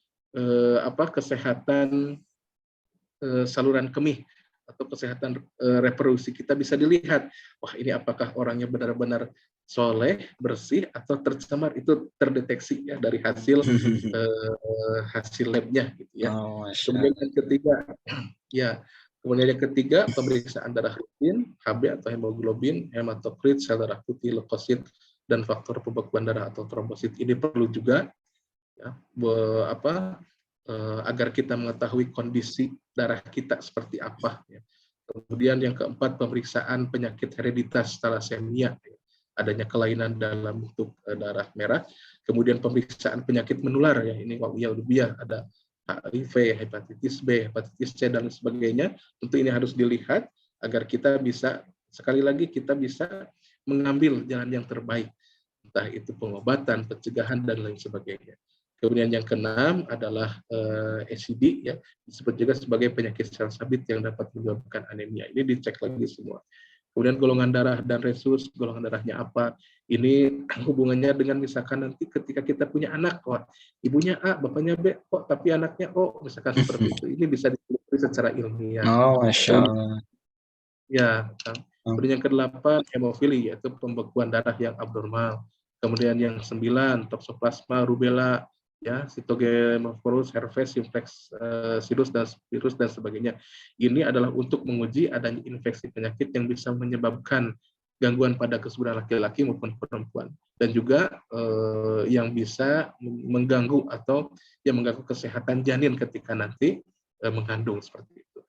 saluran kemih atau kesehatan reproduksi kita bisa dilihat. Wah, ini apakah orangnya benar-benar soleh, bersih, atau tercemar, itu terdeteksi ya dari hasil labnya gitu ya. Kemudian yang ketiga, kemudian yang ketiga pemeriksaan darah rutin, Hb atau hemoglobin, hematokrit, sel darah putih, leukosit, dan faktor pembekuan darah atau trombosit. Ini perlu juga ya, agar kita mengetahui kondisi darah kita seperti apa. Ya. Kemudian yang keempat, pemeriksaan penyakit hereditas thalassemia, ya. Adanya kelainan dalam bentuk darah merah. Kemudian pemeriksaan penyakit menular, ya ini wabiyah, ada HIV, hepatitis B, hepatitis C, dan sebagainya. Tentu ini harus dilihat agar kita bisa, sekali lagi kita bisa mengambil jalan yang terbaik. Entah itu pengobatan, pencegahan, dan lain sebagainya. Kemudian yang keenam adalah SID, ya, disebut juga sebagai penyakit sel sabit yang dapat menyebabkan anemia. Ini dicek lagi semua. Kemudian golongan darah dan resus, golongan darahnya apa? Ini hubungannya dengan misalkan nanti ketika kita punya anak, kok ibunya A, bapaknya B, kok tapi anaknya O, misalkan seperti itu. Ini bisa diteliti secara ilmiah. Oh, Masya Allah. Ya, kemudian yang ke-8 hemofili, yaitu pembekuan darah yang abnormal. Kemudian yang 9 toksoplasma rubella, ya, Cytomegalovirus, herpes simplex, virus dan sebagainya. Ini adalah untuk menguji adanya infeksi penyakit yang bisa menyebabkan gangguan pada kesuburan laki-laki maupun perempuan, dan juga yang bisa mengganggu atau yang mengganggu kesehatan janin ketika nanti mengandung seperti itu.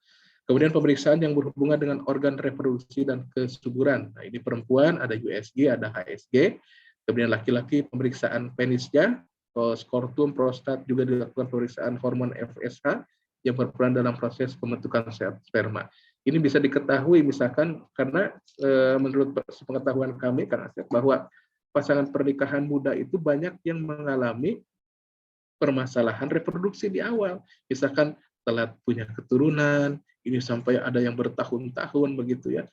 Kemudian pemeriksaan yang berhubungan dengan organ reproduksi dan kesuburan. Nah, ini perempuan ada USG, ada HSG. Kemudian laki-laki pemeriksaan penisnya, skortum, prostat, juga dilakukan pemeriksaan hormon FSH yang berperan dalam proses pembentukan sel sperma. Ini bisa diketahui misalkan karena menurut pengetahuan kami kan Asep, bahwa pasangan pernikahan muda itu banyak yang mengalami permasalahan reproduksi di awal. Misalkan telat punya keturunan, ini sampai ada yang bertahun-tahun begitu ya.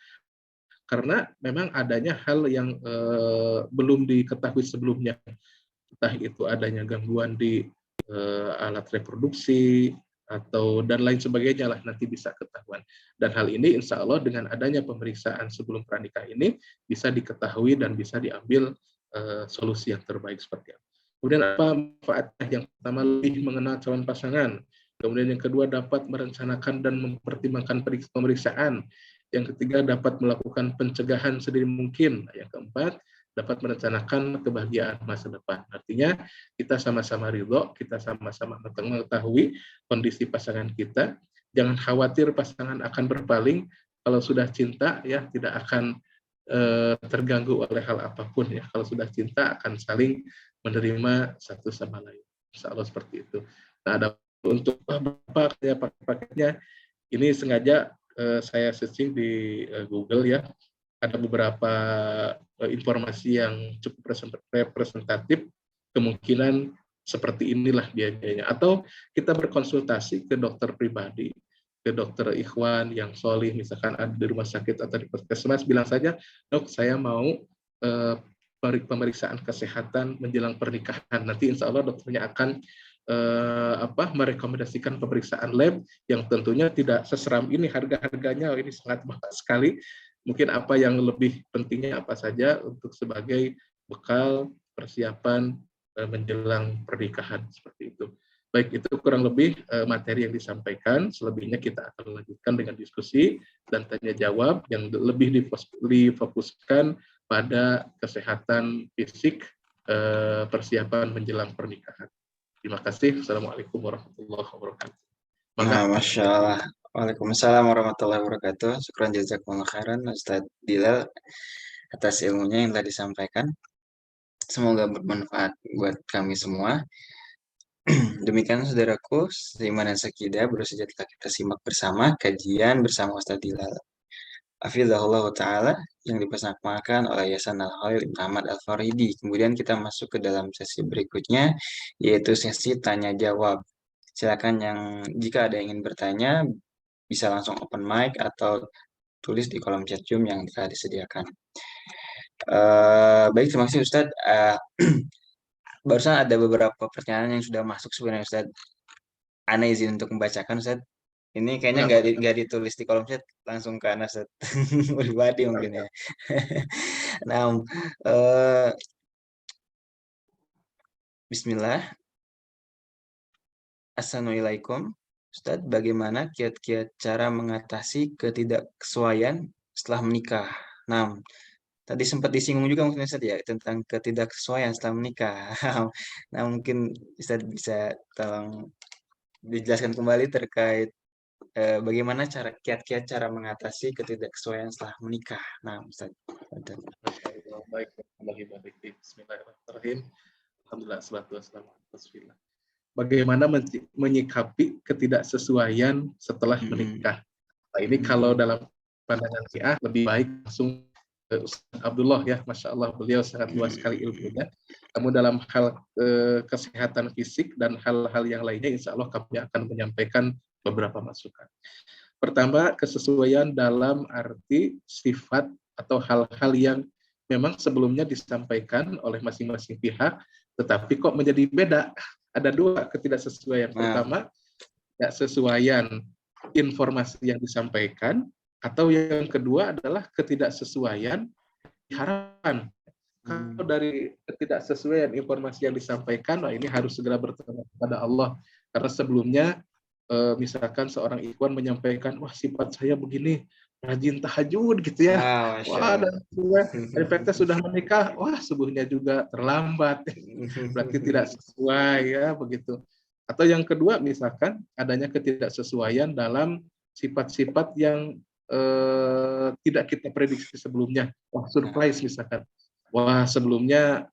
Karena memang adanya hal yang belum diketahui sebelumnya. Entah itu adanya gangguan di alat reproduksi, atau dan lain sebagainya lah, nanti bisa ketahuan. Dan hal ini insya Allah dengan adanya pemeriksaan sebelum pranikah ini bisa diketahui dan bisa diambil solusi yang terbaik seperti apa. Kemudian apa manfaatnya? Yang pertama, lebih mengenal calon pasangan. Kemudian yang kedua, dapat merencanakan dan mempertimbangkan pemeriksaan. Yang ketiga, dapat melakukan pencegahan sedini mungkin. Yang keempat, dapat merencanakan kebahagiaan masa depan. Artinya kita sama-sama ridho, kita sama-sama mengetahui kondisi pasangan kita. Jangan khawatir pasangan akan berpaling. Kalau sudah cinta ya tidak akan terganggu oleh hal apapun ya. Kalau sudah cinta akan saling menerima satu sama lain. Insya Allah seperti itu. Nah, ada untuk berapa paketnya ini sengaja saya searching di Google ya. Ada beberapa informasi yang cukup representatif, kemungkinan seperti inilah biayanya. Atau kita berkonsultasi ke dokter pribadi, ke dokter ikhwan yang solih, misalkan ada di rumah sakit atau di puskesmas, bilang saja, dok saya mau pemeriksaan kesehatan menjelang pernikahan. Nanti insya Allah dokternya akan merekomendasikan pemeriksaan lab yang tentunya tidak seseram ini harga-harganya, ini sangat mahal sekali. Mungkin apa yang lebih pentingnya apa saja untuk sebagai bekal persiapan menjelang pernikahan seperti itu. Baik, itu kurang lebih materi yang disampaikan. Selebihnya kita akan lanjutkan dengan diskusi dan tanya jawab yang lebih difokuskan pada kesehatan fisik persiapan menjelang pernikahan. Terima kasih. Assalamualaikum warahmatullahi wabarakatuh. Nah, Masya Allah. Waalaikumsalam warahmatullahi wabarakatuh. Syukran jazakumullah khairan Ustaz Dilal atas ilmunya yang telah disampaikan. Semoga bermanfaat buat kami semua. Demikian saudaraku, seiman dan sekidah baru saja telah kita simak bersama kajian bersama Ustaz Dilal Hafizahullah Ta'ala yang dipersembahkan oleh Yayasan Al-Khalil Ibn Ahmad Al-Faridi. Kemudian kita masuk ke dalam sesi berikutnya, yaitu sesi tanya jawab. Silakan yang jika ada yang ingin bertanya bisa langsung open mic atau tulis di kolom chat Zoom yang telah disediakan. Baik, terima kasih Ustadz. Barusan ada beberapa pertanyaan yang sudah masuk sebenarnya Ustadz. Ana izin untuk membacakan Ustadz. Ini kayaknya nggak ditulis di kolom chat, langsung ke Ana Ustadz. Pribadi mungkin ya. Nah, Bismillah. Assalamualaikum. Ustadz, bagaimana kiat-kiat cara mengatasi ketidaksesuaian setelah menikah? Nah, tadi sempat disinggung juga mungkin Ustadz ya tentang ketidaksesuaian setelah menikah. Nah, mungkin Ustadz bisa tolong dijelaskan kembali terkait bagaimana kiat-kiat cara mengatasi ketidaksesuaian setelah menikah. Nah, Ustadz. Baik, bismillahirrahmanirrahim. Alhamdulillah, salatu wassalamu ala rasulillah. Bagaimana menyikapi ketidaksesuaian setelah menikah. Nah, ini kalau dalam pandangan Syiah lebih baik langsung Ustaz Abdullah ya, Masya Allah, beliau sangat luas sekali ilmunya. Namun dalam hal kesehatan fisik dan hal-hal yang lainnya, insya Allah kami akan menyampaikan beberapa masukan. Pertama, kesesuaian dalam arti sifat atau hal-hal yang memang sebelumnya disampaikan oleh masing-masing pihak, tetapi kok menjadi beda. Ada dua ketidaksesuaian. Pertama, ketidaksesuaian informasi yang disampaikan, atau yang kedua adalah ketidaksesuaian harapan. Kalau dari ketidaksesuaian informasi yang disampaikan, nah ini harus segera bertobat kepada Allah. Karena sebelumnya, misalkan seorang ikhwan menyampaikan, wah sifat saya begini, rajin tahajud gitu ya. Wah, dan efeknya sudah menikah, wah subuhnya juga terlambat. Berarti tidak sesuai ya begitu. Atau yang kedua misalkan adanya ketidaksesuaian dalam sifat-sifat yang tidak kita prediksi sebelumnya. Wah surprise misalkan. Wah, sebelumnya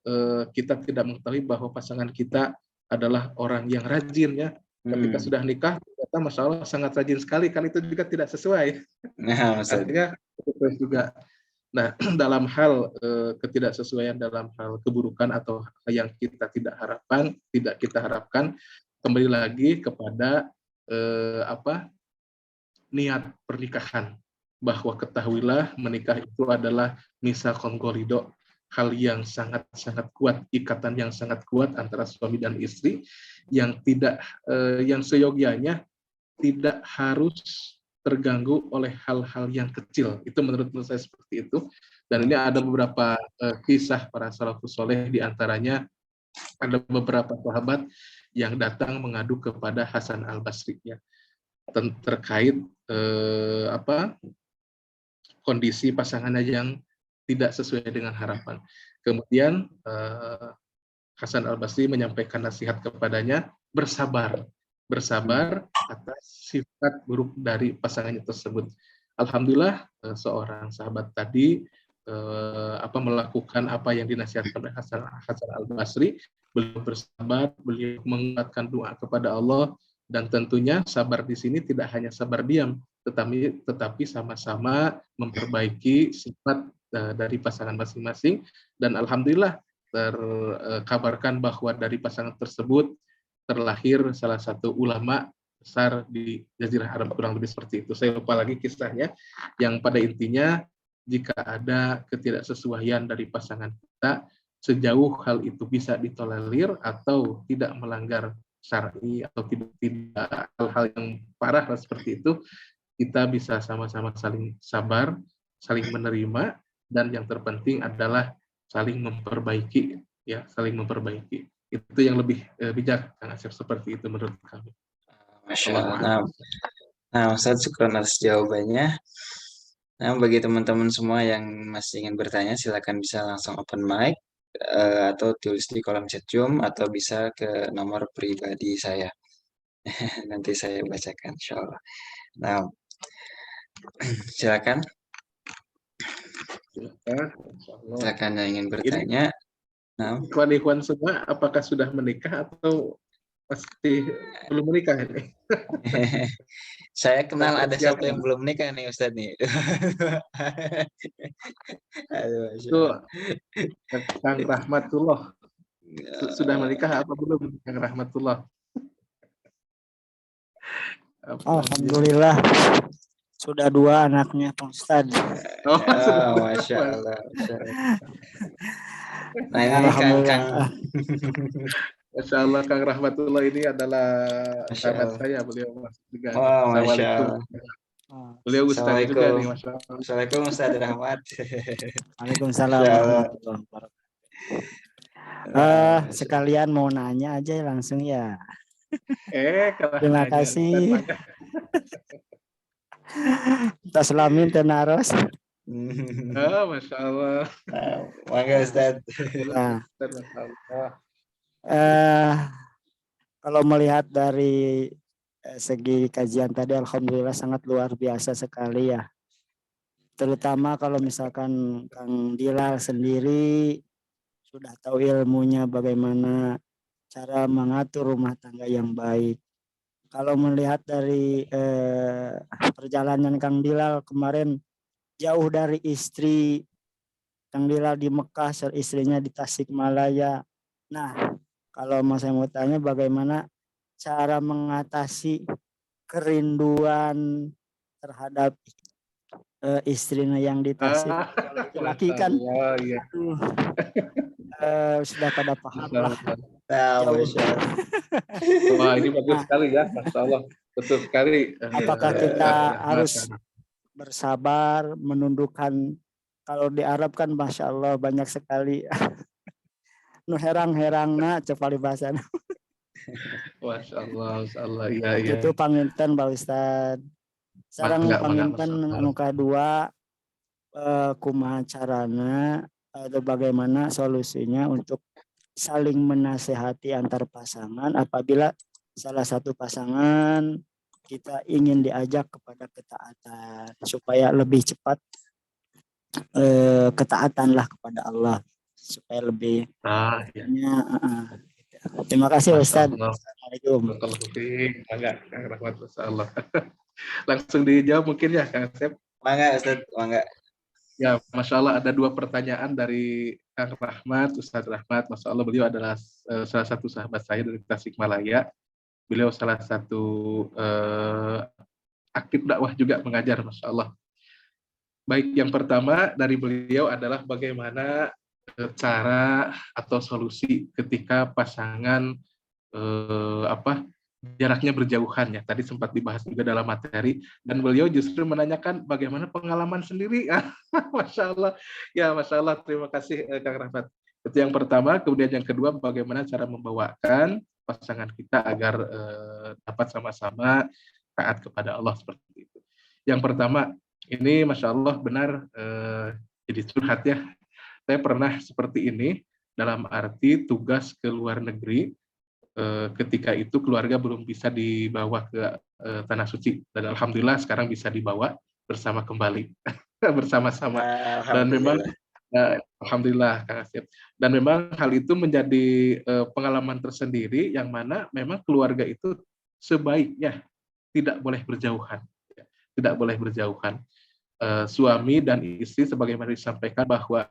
kita tidak mengetahui bahwa pasangan kita adalah orang yang rajin ya. Ketika sudah nikah, ternyata Masya Allah sangat rajin sekali, kan itu juga tidak sesuai. Nah, Ustaz. Artinya itu juga. Nah, dalam hal ketidaksesuaian dalam hal keburukan atau yang kita tidak kita harapkan, kembali lagi kepada niat pernikahan, bahwa ketahuilah menikah itu adalah misakon golido, hal yang sangat-sangat kuat, ikatan yang sangat kuat antara suami dan istri yang yang seyogianya tidak harus terganggu oleh hal-hal yang kecil. Itu menurut saya seperti itu. Dan ini ada beberapa kisah para salafus soleh, di antaranya ada beberapa sahabat yang datang mengadu kepada Hasan al-Basri ya, terkait kondisi pasangannya yang tidak sesuai dengan harapan. Kemudian Hasan al-Basri menyampaikan nasihat kepadanya, bersabar atas sifat buruk dari pasangannya tersebut. Alhamdulillah seorang sahabat tadi melakukan apa yang dinasihatkan oleh Hasan al-Basri. Beliau bersabar, beliau menguatkan doa kepada Allah, dan tentunya sabar di sini tidak hanya sabar diam, tetapi sama-sama memperbaiki sifat dari pasangan masing-masing. Dan alhamdulillah terkabarkan bahwa dari pasangan tersebut terlahir salah satu ulama besar di Jazirah Arab, kurang lebih seperti itu. Saya lupa lagi kisahnya, yang pada intinya jika ada ketidaksesuaian dari pasangan kita, sejauh hal itu bisa ditolerir atau tidak melanggar syar'i atau tidak hal-hal yang parah seperti itu, kita bisa sama-sama saling sabar, saling menerima, dan yang terpenting adalah saling memperbaiki ya, saling memperbaiki. Itu yang lebih bijak, Kang Asep, seperti itu menurut kami. Masya Allah. Nah, Ustaz, syukur atas jawabannya. Nah, bagi teman-teman semua yang masih ingin bertanya, silakan bisa langsung open mic atau tulis di kolom chat Zoom, atau bisa ke nomor pribadi saya. Nanti saya bacakan, insya Allah. Nah, silakan. Silakan yang ingin bertanya. Nah, Ikhwan-ikhwan semua, apakah sudah menikah atau pasti belum menikah ini? Saya kenal ada siapa yang belum nikah nih, Ustadz nih. Aduh, itu Kang Rahmatullah. Sudah menikah apa belum, Kang Rahmatullah? Alhamdulillah sudah 2 anaknya, Pak Ustadz. Masya Allah. Nah, ini Kang. Masya Allah, Kang Rahmatullah ini adalah sahabat saya, beliau juga. Assalamualaikum. Beliau Ustaz juga nih, Masya Allah. Assalamualaikum Ustaz Rahmat. Waalaikumsalam warahmatullahi wabarakatuh. Sekalian mau nanya aja langsung ya. Terima kasih. Taslamin tenaros. Masya Allah. Mangga Ustaz. Nah, kalau melihat dari segi kajian tadi, alhamdulillah sangat luar biasa sekali ya. Terutama kalau misalkan Kang Dilal sendiri sudah tahu ilmunya bagaimana cara mengatur rumah tangga yang baik. Kalau melihat dari perjalanan Kang Dilal kemarin, jauh dari istri, Kang Dilal di Mekah, istrinya di Tasikmalaya. Nah, kalau saya mau tanya bagaimana cara mengatasi kerinduan terhadap istrinya yang di Tasik. Laki kan sudah pada paham lah. Wah, ini bagus sekali ya, Masya Allah. Betul sekali. Apakah kita harus bersabar, menundukkan? Kalau di Arab kan Masya Allah banyak sekali. Nu herang-herangna cepali bahasa. Masya Allah, ya. Itu panginten Pak Ustadz. Sarang panginten anu kadua, kumaha carana atau bagaimana solusinya untuk saling menasehati antar pasangan apabila salah satu pasangan kita ingin diajak kepada ketaatan supaya lebih cepat ketaatanlah kepada Allah. supaya lebih Ya. Terima kasih Masya Ustadz. Allah. Assalamualaikum. Enggak, Kang Rahmat, Masya Allah. Langsung dijawab mungkin ya, Kang Asep. Mangga Ustaz, mangga. Ya, Masya Allah ada 2 pertanyaan dari Kang Rahmat, Ustadz Rahmat. Masya Allah beliau adalah salah satu sahabat saya dari Tasikmalaya. Beliau salah satu aktif dakwah juga mengajar, Masya Allah. Baik, yang pertama dari beliau adalah bagaimana cara atau solusi ketika pasangan jaraknya berjauhan ya. Tadi sempat dibahas juga dalam materi dan beliau justru menanyakan bagaimana pengalaman sendiri. Masya Allah. Ya, Masya Allah. Terima kasih Kang Rahmat. Itu yang pertama. Kemudian yang kedua, bagaimana cara membawakan pasangan kita agar dapat sama-sama taat kepada Allah seperti itu. Yang pertama, ini Masya Allah benar jadi curhat ya. Saya pernah seperti ini dalam arti tugas ke luar negeri. Ketika itu keluarga belum bisa dibawa ke Tanah Suci dan alhamdulillah sekarang bisa dibawa bersama kembali bersama-sama dan memang alhamdulillah Kang Asep, dan memang hal itu menjadi pengalaman tersendiri yang mana memang keluarga itu sebaiknya tidak boleh berjauhan, tidak boleh berjauhan. Suami dan istri sebagaimana disampaikan bahwa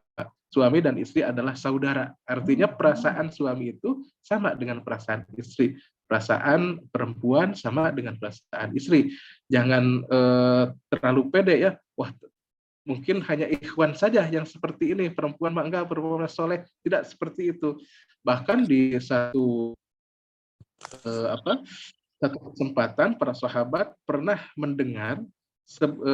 suami dan istri adalah saudara. Artinya perasaan suami itu sama dengan perasaan istri. Perasaan perempuan sama dengan perasaan istri. Jangan terlalu pede ya. Wah, mungkin hanya ikhwan saja yang seperti ini. Perempuan mah enggak, perempuan soleh. Tidak seperti itu. Bahkan di satu kesempatan para sahabat pernah mendengar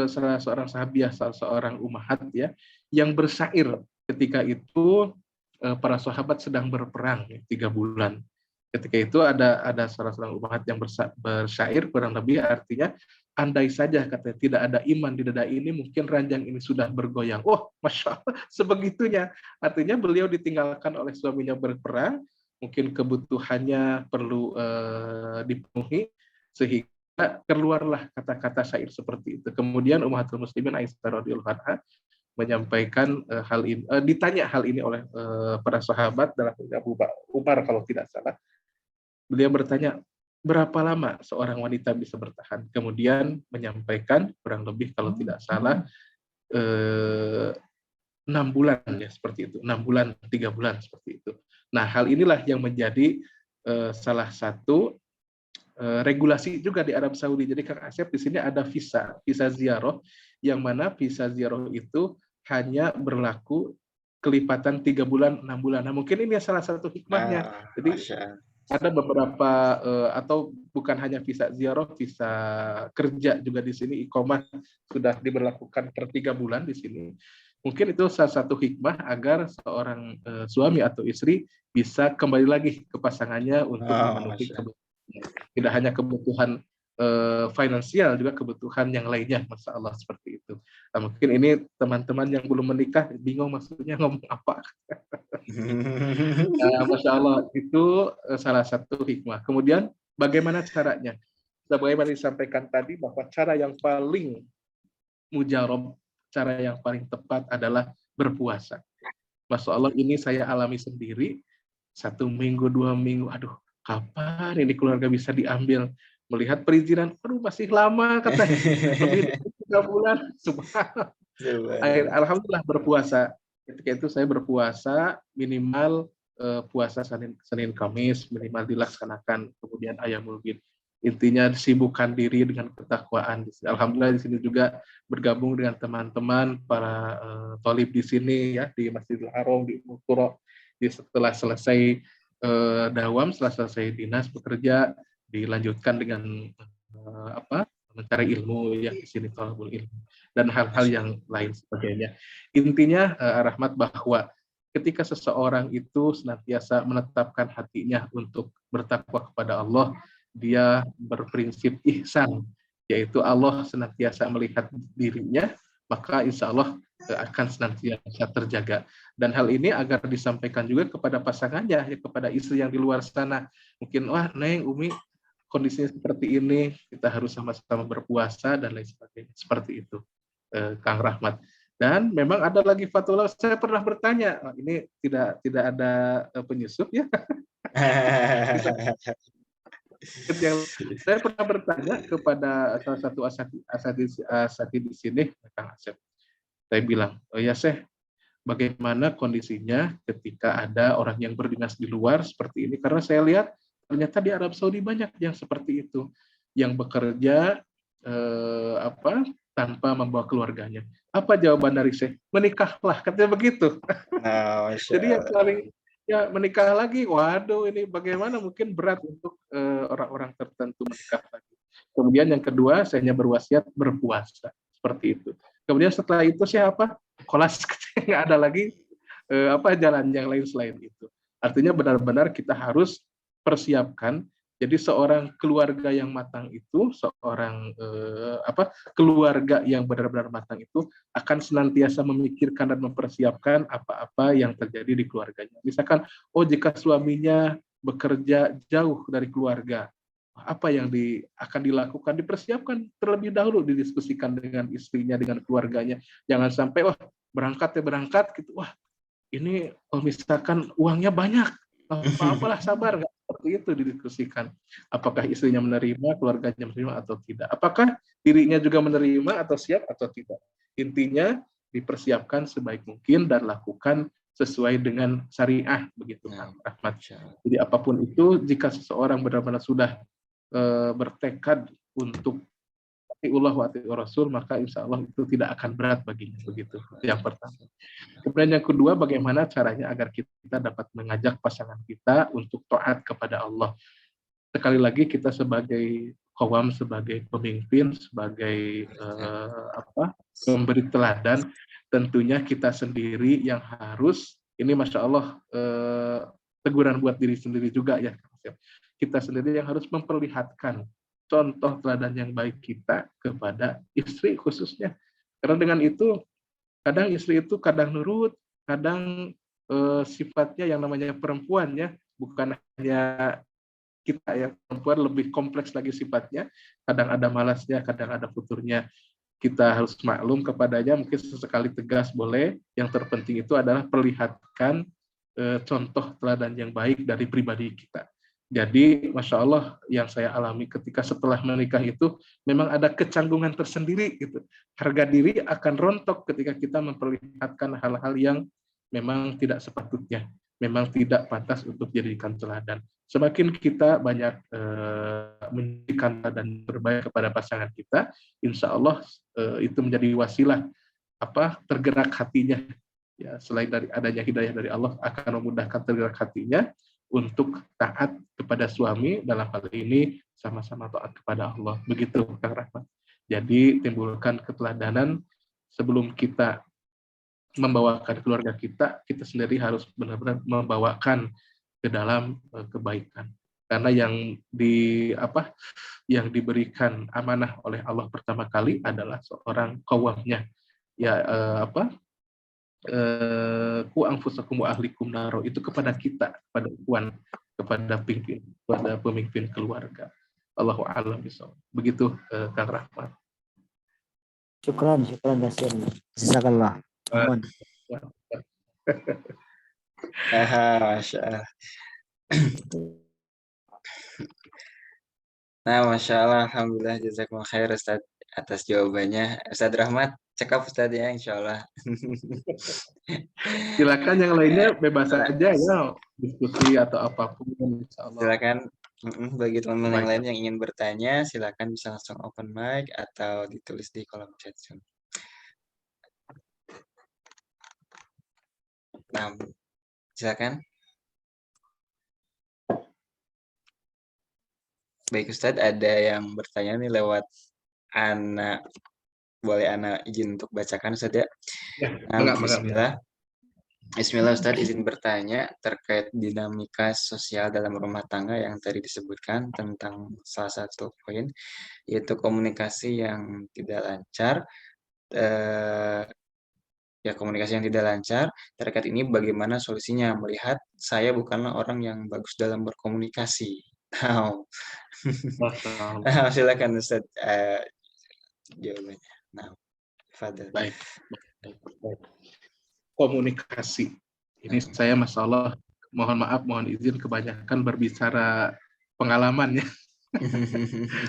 salah seorang sahabiah, salah seorang ummahat ya, yang bersyair ketika itu para sahabat sedang berperang 3 bulan. Ketika itu ada salah seorang ummahat yang bersyair kurang lebih artinya andai saja katanya tidak ada iman di dada ini mungkin ranjang ini sudah bergoyang. Oh, Masya Allah, sebegitunya. Artinya beliau ditinggalkan oleh suaminya berperang, mungkin kebutuhannya perlu dipenuhi sehingga keluarlah kata-kata syair seperti itu. Kemudian Ummahatul Muslimin Aisyah radhiyallahu anha menyampaikan hal ini, ditanya hal ini oleh para sahabat dalam Abu Umar kalau tidak salah. Beliau bertanya, berapa lama seorang wanita bisa bertahan? Kemudian menyampaikan kurang lebih kalau tidak salah 6 bulan ya seperti itu, 6 bulan, 3 bulan seperti itu. Nah, hal inilah yang menjadi salah satu regulasi juga di Arab Saudi. Jadi Kang Asep di sini ada visa ziarah, yang mana visa ziarah itu hanya berlaku kelipatan 3 bulan, 6 bulan. Nah, mungkin ini salah satu hikmahnya. Jadi ada beberapa atau bukan hanya visa ziarah, visa kerja juga di sini, iqomah sudah diberlakukan per 3 bulan di sini. Mungkin itu salah satu hikmah agar seorang suami atau istri bisa kembali lagi ke pasangannya untuk memenuhi kebutuhan. Tidak hanya kebutuhan finansial, juga kebutuhan yang lainnya, Masya Allah seperti itu. Nah, mungkin ini teman-teman yang belum menikah bingung maksudnya ngomong apa. Nah, Masya Allah itu salah satu hikmah. Kemudian bagaimana caranya? Sebagaimana disampaikan tadi bahwa cara yang paling mujarab, cara yang paling tepat adalah berpuasa. Masya Allah ini saya alami sendiri 1 minggu, 2 minggu, aduh kapan ini keluarga bisa diambil, melihat perizinan, aduh masih lama katanya, lebih dari 3 bulan. Subhanallah. Alhamdulillah berpuasa. Ketika itu saya berpuasa minimal puasa Senin Kamis minimal dilaksanakan, kemudian Ayamul Bid. Intinya sibukkan diri dengan ketakwaan. Alhamdulillah di sini juga bergabung dengan teman-teman para thalib di sini ya, di Masjidil Haram, di Ummul Qura. Setelah selesai dawam, setelah selesai dinas bekerja, dilanjutkan dengan mencari ilmu ya, di sini thalabul ilmu dan hal-hal yang lain sebagainya. Intinya Rahmat, bahwa ketika seseorang itu senantiasa menetapkan hatinya untuk bertakwa kepada Allah, dia berprinsip ihsan, yaitu Allah senantiasa melihat dirinya, maka insya Allah akan senantiasa terjaga. Dan hal ini agar disampaikan juga kepada pasangannya, ya, kepada istri yang di luar sana. Mungkin, wah Neng, Umi, kondisinya seperti ini, kita harus sama-sama berpuasa dan lain sebagainya. Seperti itu, Kang Rahmat. Dan memang ada lagi fatwa, saya pernah bertanya, ini tidak ada penyusup ya. Bisa yang saya pernah bertanya kepada salah satu asatidz di sini, Kang Asep. Saya bilang, oh ya Syekh, bagaimana kondisinya ketika ada orang yang berdinas di luar seperti ini? Karena saya lihat ternyata di Arab Saudi banyak yang seperti itu, yang bekerja tanpa membawa keluarganya. Apa jawaban dari Syekh? Menikahlah, katanya begitu. Nah, Masya Jadi yang Allah. paling ya menikah lagi, waduh ini bagaimana mungkin berat untuk orang-orang tertentu menikah lagi. Kemudian yang kedua, saya hanya berwasiat berpuasa seperti itu. Kemudian setelah itu siapa? Kolas, nggak ada lagi jalan yang lain selain itu. Artinya benar-benar kita harus persiapkan. Jadi seorang keluarga yang matang itu, seorang keluarga yang benar-benar matang itu akan senantiasa memikirkan dan mempersiapkan apa-apa yang terjadi di keluarganya. Misalkan, oh jika suaminya bekerja jauh dari keluarga, apa yang akan dilakukan, dipersiapkan terlebih dahulu, didiskusikan dengan istrinya, dengan keluarganya. Jangan sampai, wah berangkat gitu, wah ini misalkan uangnya banyak, apalah sabar, nggak seperti itu didiskusikan. Apakah istrinya menerima, keluarganya menerima atau tidak? Apakah dirinya juga menerima atau siap atau tidak? Intinya dipersiapkan sebaik mungkin dan lakukan sesuai dengan syariah, begitu Kang Rahmat. Jadi apapun itu, jika seseorang benar-benar sudah bertekad untuk Allah wa Rasul, maka insya Allah itu tidak akan berat baginya, begitu. Yang pertama. Kemudian yang kedua, bagaimana caranya agar kita dapat mengajak pasangan kita untuk taat kepada Allah. Sekali lagi kita sebagai qawam, sebagai pemimpin, sebagai memberi teladan, tentunya kita sendiri yang harus, ini Masya Allah teguran buat diri sendiri juga ya. Kita sendiri yang harus memperlihatkan contoh teladan yang baik kita kepada istri khususnya. Karena dengan itu, kadang istri itu kadang nurut, kadang sifatnya yang namanya perempuan ya, bukan hanya kita ya, perempuan lebih kompleks lagi sifatnya, kadang ada malasnya, kadang ada futurnya. Kita harus maklum kepadanya, mungkin sesekali tegas boleh, yang terpenting itu adalah perlihatkan contoh teladan yang baik dari pribadi kita. Jadi, Masya Allah, yang saya alami ketika setelah menikah itu, memang ada kecanggungan tersendiri. Gitu. Harga diri akan rontok ketika kita memperlihatkan hal-hal yang memang tidak sepatutnya, memang tidak pantas untuk dijadikan teladan. Semakin kita banyak memberikan dan berbaik kepada pasangan kita, insya Allah itu menjadi wasilah tergerak hatinya. Ya, selain dari adanya hidayah dari Allah, akan memudahkan tergerak hatinya untuk taat kepada suami, dalam hal ini sama-sama taat kepada Allah. Begitu Kang Rahmat. Jadi timbulkan keteladanan sebelum kita membawakan keluarga kita, kita sendiri harus benar-benar membawakan ke dalam kebaikan. Karena yang diberikan amanah oleh Allah pertama kali adalah seorang qawamnya. Ya ku anfusakum wa ahlikum naro, itu kepada kita, kepada ikhwan, kepada pemimpin keluarga. Allahu a'lam bishawab. Begitu Kang Rahmat. Syukran kasihan. Jazakallah. Mohon. Masya Allah. Nah, Masya Allah, Alhamdulillah, jazakumullah khair Ustaz atas jawabannya. Ustaz Rahmat, cekap Ustaz ya, Insya Allah. Silakan yang lainnya bebas saja ya, diskusi atau apapun. Insya Allah. Silakan bagi teman-teman yang lain yang ingin bertanya, silakan bisa langsung open mic atau ditulis di kolom chat Zoom. Nah, silakan. Baik Ustadz, ada yang bertanya nih lewat Ana. Boleh Ana izin untuk bacakan Ustadz ya? Bismillah. Bismillah Ustadz, izin bertanya terkait dinamika sosial dalam rumah tangga yang tadi disebutkan tentang salah satu poin, yaitu komunikasi yang tidak lancar. Komunikasi yang tidak lancar. Terkait ini bagaimana solusinya? Melihat saya bukanlah orang yang bagus dalam berkomunikasi. Silakan Ustaz jawabannya. Fadil. Baik. Komunikasi. Ini saya masalah, mohon maaf, mohon izin kebanyakan berbicara pengalaman ya.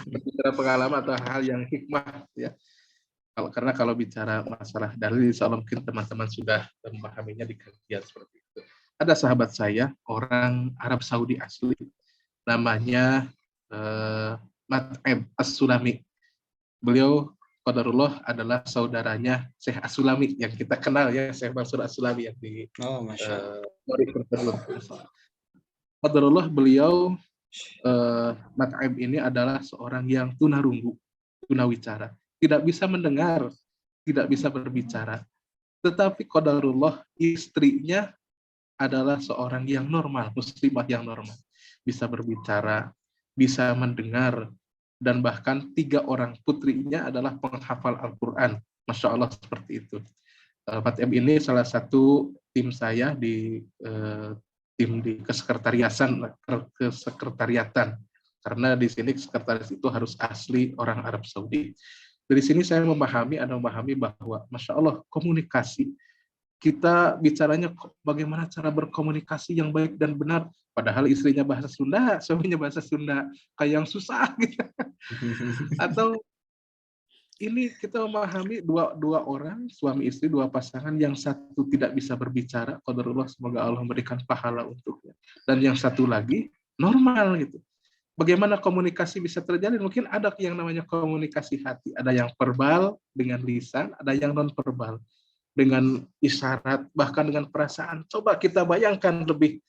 Berbicara pengalaman atau hal yang hikmah ya. Karena kalau bicara masalah dalil, insya Allah mungkin teman-teman sudah memahaminya di kajian seperti itu. Ada sahabat saya, orang Arab Saudi asli, namanya Mat'ab As-Sulami. Beliau qadarullah adalah saudaranya Syekh As-Sulami yang kita kenal ya, Syekh Mansur As-Sulami yang di qadarullah. Beliau Mat'ab ini adalah seorang yang tunarunggu, tunawicara, tidak bisa mendengar, tidak bisa berbicara. Tetapi qadarullah istrinya adalah seorang yang normal, muslimah yang normal, bisa berbicara, bisa mendengar, dan bahkan 3 orang putrinya adalah penghafal Al-Quran. Masya Allah seperti itu. Mat'ab ini salah satu tim saya di tim di kesekretariatan, karena di sini sekretaris itu harus asli orang Arab Saudi. Dari sini saya memahami bahwa Masya Allah komunikasi, kita bicaranya bagaimana cara berkomunikasi yang baik dan benar, padahal istrinya bahasa Sunda, suaminya bahasa Sunda, kayak yang susah gitu. Atau ini kita memahami dua orang, suami istri, 2 pasangan, yang satu tidak bisa berbicara, qadarullah, semoga Allah memberikan pahala untuknya, dan yang satu lagi normal gitu. Bagaimana komunikasi bisa terjadi? Mungkin ada yang namanya komunikasi hati, ada yang verbal dengan lisan, ada yang non verbal dengan isyarat, bahkan dengan perasaan. Coba kita bayangkan lebih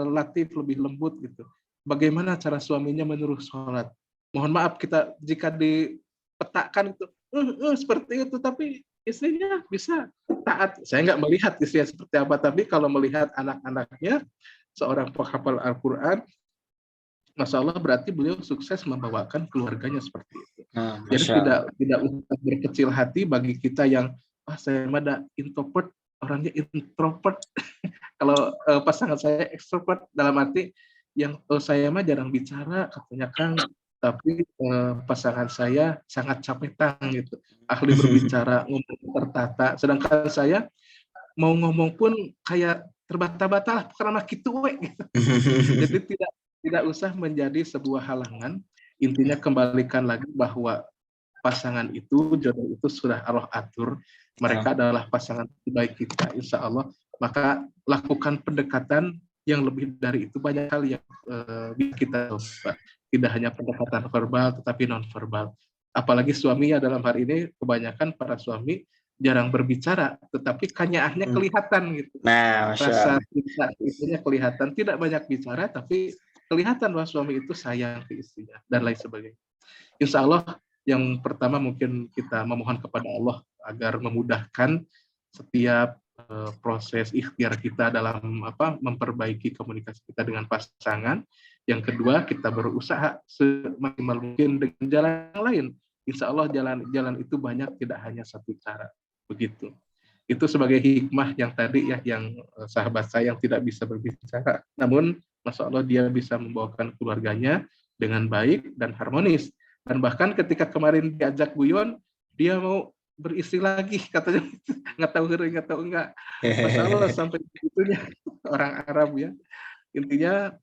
latif, lebih lembut gitu. Bagaimana cara suaminya menyuruh sholat? Mohon maaf kita jika dipetakan itu seperti itu, tapi istrinya bisa taat. Saya nggak melihat istrinya seperti apa, tapi kalau melihat anak-anaknya, seorang penghafal Al-Quran, Masya Allah, berarti beliau sukses membawakan keluarganya seperti itu. Jadi tidak usah berkecil hati bagi kita yang saya ada introvert, orangnya introvert. Kalau pasangan saya ekstrovert, dalam arti yang saya mah jarang bicara, katanya Kang, tapi pasangan saya sangat capetan gitu, ahli berbicara, ngomong tertata, sedangkan saya mau ngomong pun kayak terbata-bata karena gitu gitu. Jadi tidak usah menjadi sebuah halangan. Intinya kembalikan lagi bahwa pasangan itu, jodoh itu sudah Allah atur. Mereka adalah pasangan terbaik kita, insya Allah. Maka lakukan pendekatan yang lebih dari itu. Banyak hal yang bisa kita coba. Tidak hanya pendekatan verbal, tetapi non verbal. Apalagi suaminya dalam hari ini, kebanyakan para suami jarang berbicara, tetapi kanyaahnya kelihatan gitu. Nah, rasa cinta istrinya kelihatan, tidak banyak bicara, tapi kelihatan bahwa suami itu sayang ke istrinya dan lain sebagainya. Insya Allah yang pertama mungkin kita memohon kepada Allah agar memudahkan setiap proses ikhtiar kita dalam memperbaiki komunikasi kita dengan pasangan. Yang kedua, kita berusaha semaksimal mungkin dengan jalan yang lain. Insya Allah jalan itu banyak, tidak hanya satu cara. Begitu. Itu sebagai hikmah yang tadi ya, yang sahabat saya yang tidak bisa berbicara, namun Masya Allah dia bisa membawakan keluarganya dengan baik dan harmonis. Dan bahkan ketika kemarin diajak guyon, dia mau beristri lagi, katanya nggak tahu enggak. Masya Allah sampai begitunya orang Arab ya. Intinya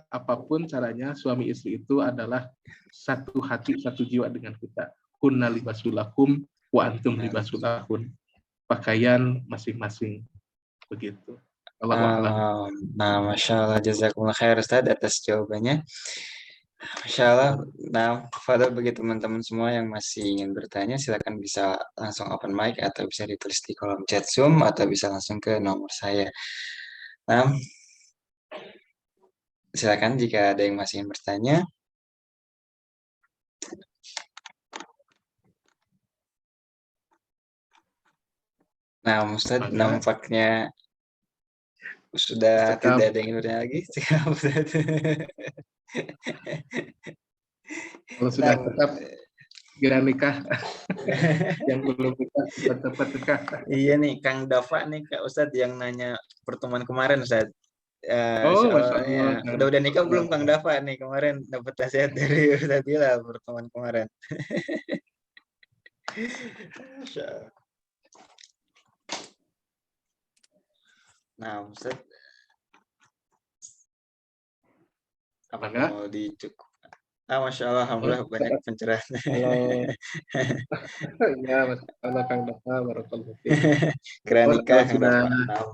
apapun caranya, suami istri itu adalah satu hati, satu jiwa dengan kita. Kunna libasulakum wa antum libasulahun. Pakaian masing-masing. Begitu. Nah, Masya Allah, jazakumullah khair Ustaz atas jawabannya. Masya Allah. Nah, Fadil, bagi teman-teman semua yang masih ingin bertanya, silakan bisa langsung open mic atau bisa ditulis di kolom chat Zoom atau bisa langsung ke nomor saya. Nah, silakan jika ada yang masih ingin bertanya. Nah, Ustaz, nampaknya sudah tidak ada yang bertanya lagi. Kalau sudah tetap segera nikah. Yang belum nikah cepat nikah. Iya nih, Kang Dava nih Kak Ustadz yang nanya pertemuan kemarin Ustadz. Masya Allah. Udah nikah belum Kang Dava nih, kemarin dapat nasihat dari Ustadz Bilal pertemuan kemarin. Masya Allah. Nah, Ustaz, apa Mangga. mau dicukupkan? Masya Allah, alhamdulillah banyak pencerahan. Kalau Ya, masalah Kang Dava, barakallahu fiik. Keren Mohon nikah kalau Kang sudah, Dava. Nah,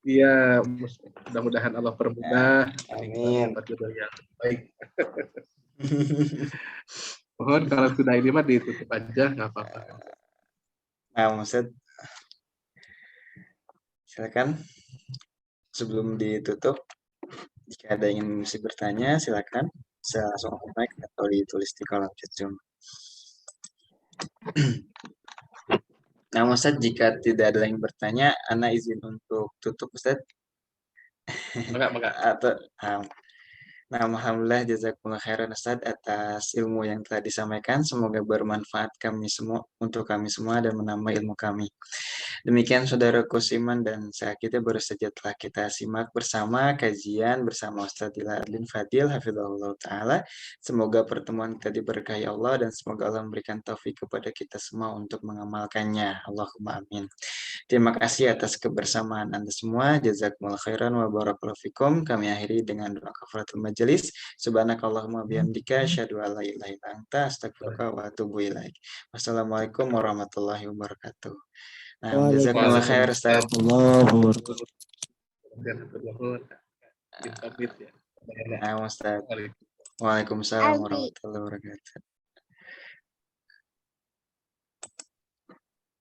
iya, mudah-mudahan Allah permudah dan amin. dapat jodoh yang baik. Mohon kalau sudah ini mah ditutup aja, nggak apa-apa. Nah, Ustaz, silakan sebelum ditutup, jika ada yang masih bertanya, silakan bisa langsung open mic atau ditulis di kolom chat Zoom. Nah, Ustaz, jika tidak ada yang bertanya, Ana izin untuk tutup, Ustaz. Enggak. Atau, nah, alhamdulillah jazakumullah khairan Ustaz atas ilmu yang telah disampaikan. Semoga bermanfaat kami semua untuk kami semua dan menambah ilmu kami. Demikian saudaraku Siman dan kita baru saja telah kita simak bersama kajian bersama Ustaz Dila Adlin Fadil hafizahullah taala. Semoga pertemuan kita diberkahi Allah dan semoga Allah memberikan taufik kepada kita semua untuk mengamalkannya. Allahumma amin. Terima kasih atas kebersamaan Anda semua. Jazakumullah khairan wa barakallahu fikum. Kami akhiri dengan doa kafaratul majelis. Subhanakallahumma bihamdika asyhadu an la ilaha illa anta astaghfiruka wa atubu ilaik. Wassalamualaikum warahmatullahi wabarakatuh. Nah, jazakumullah khair Ustaz. Allahu Akbar. Pamit ya. Nah, Ustaz. Waalaikumsalam warahmatullahi wabarakatuh.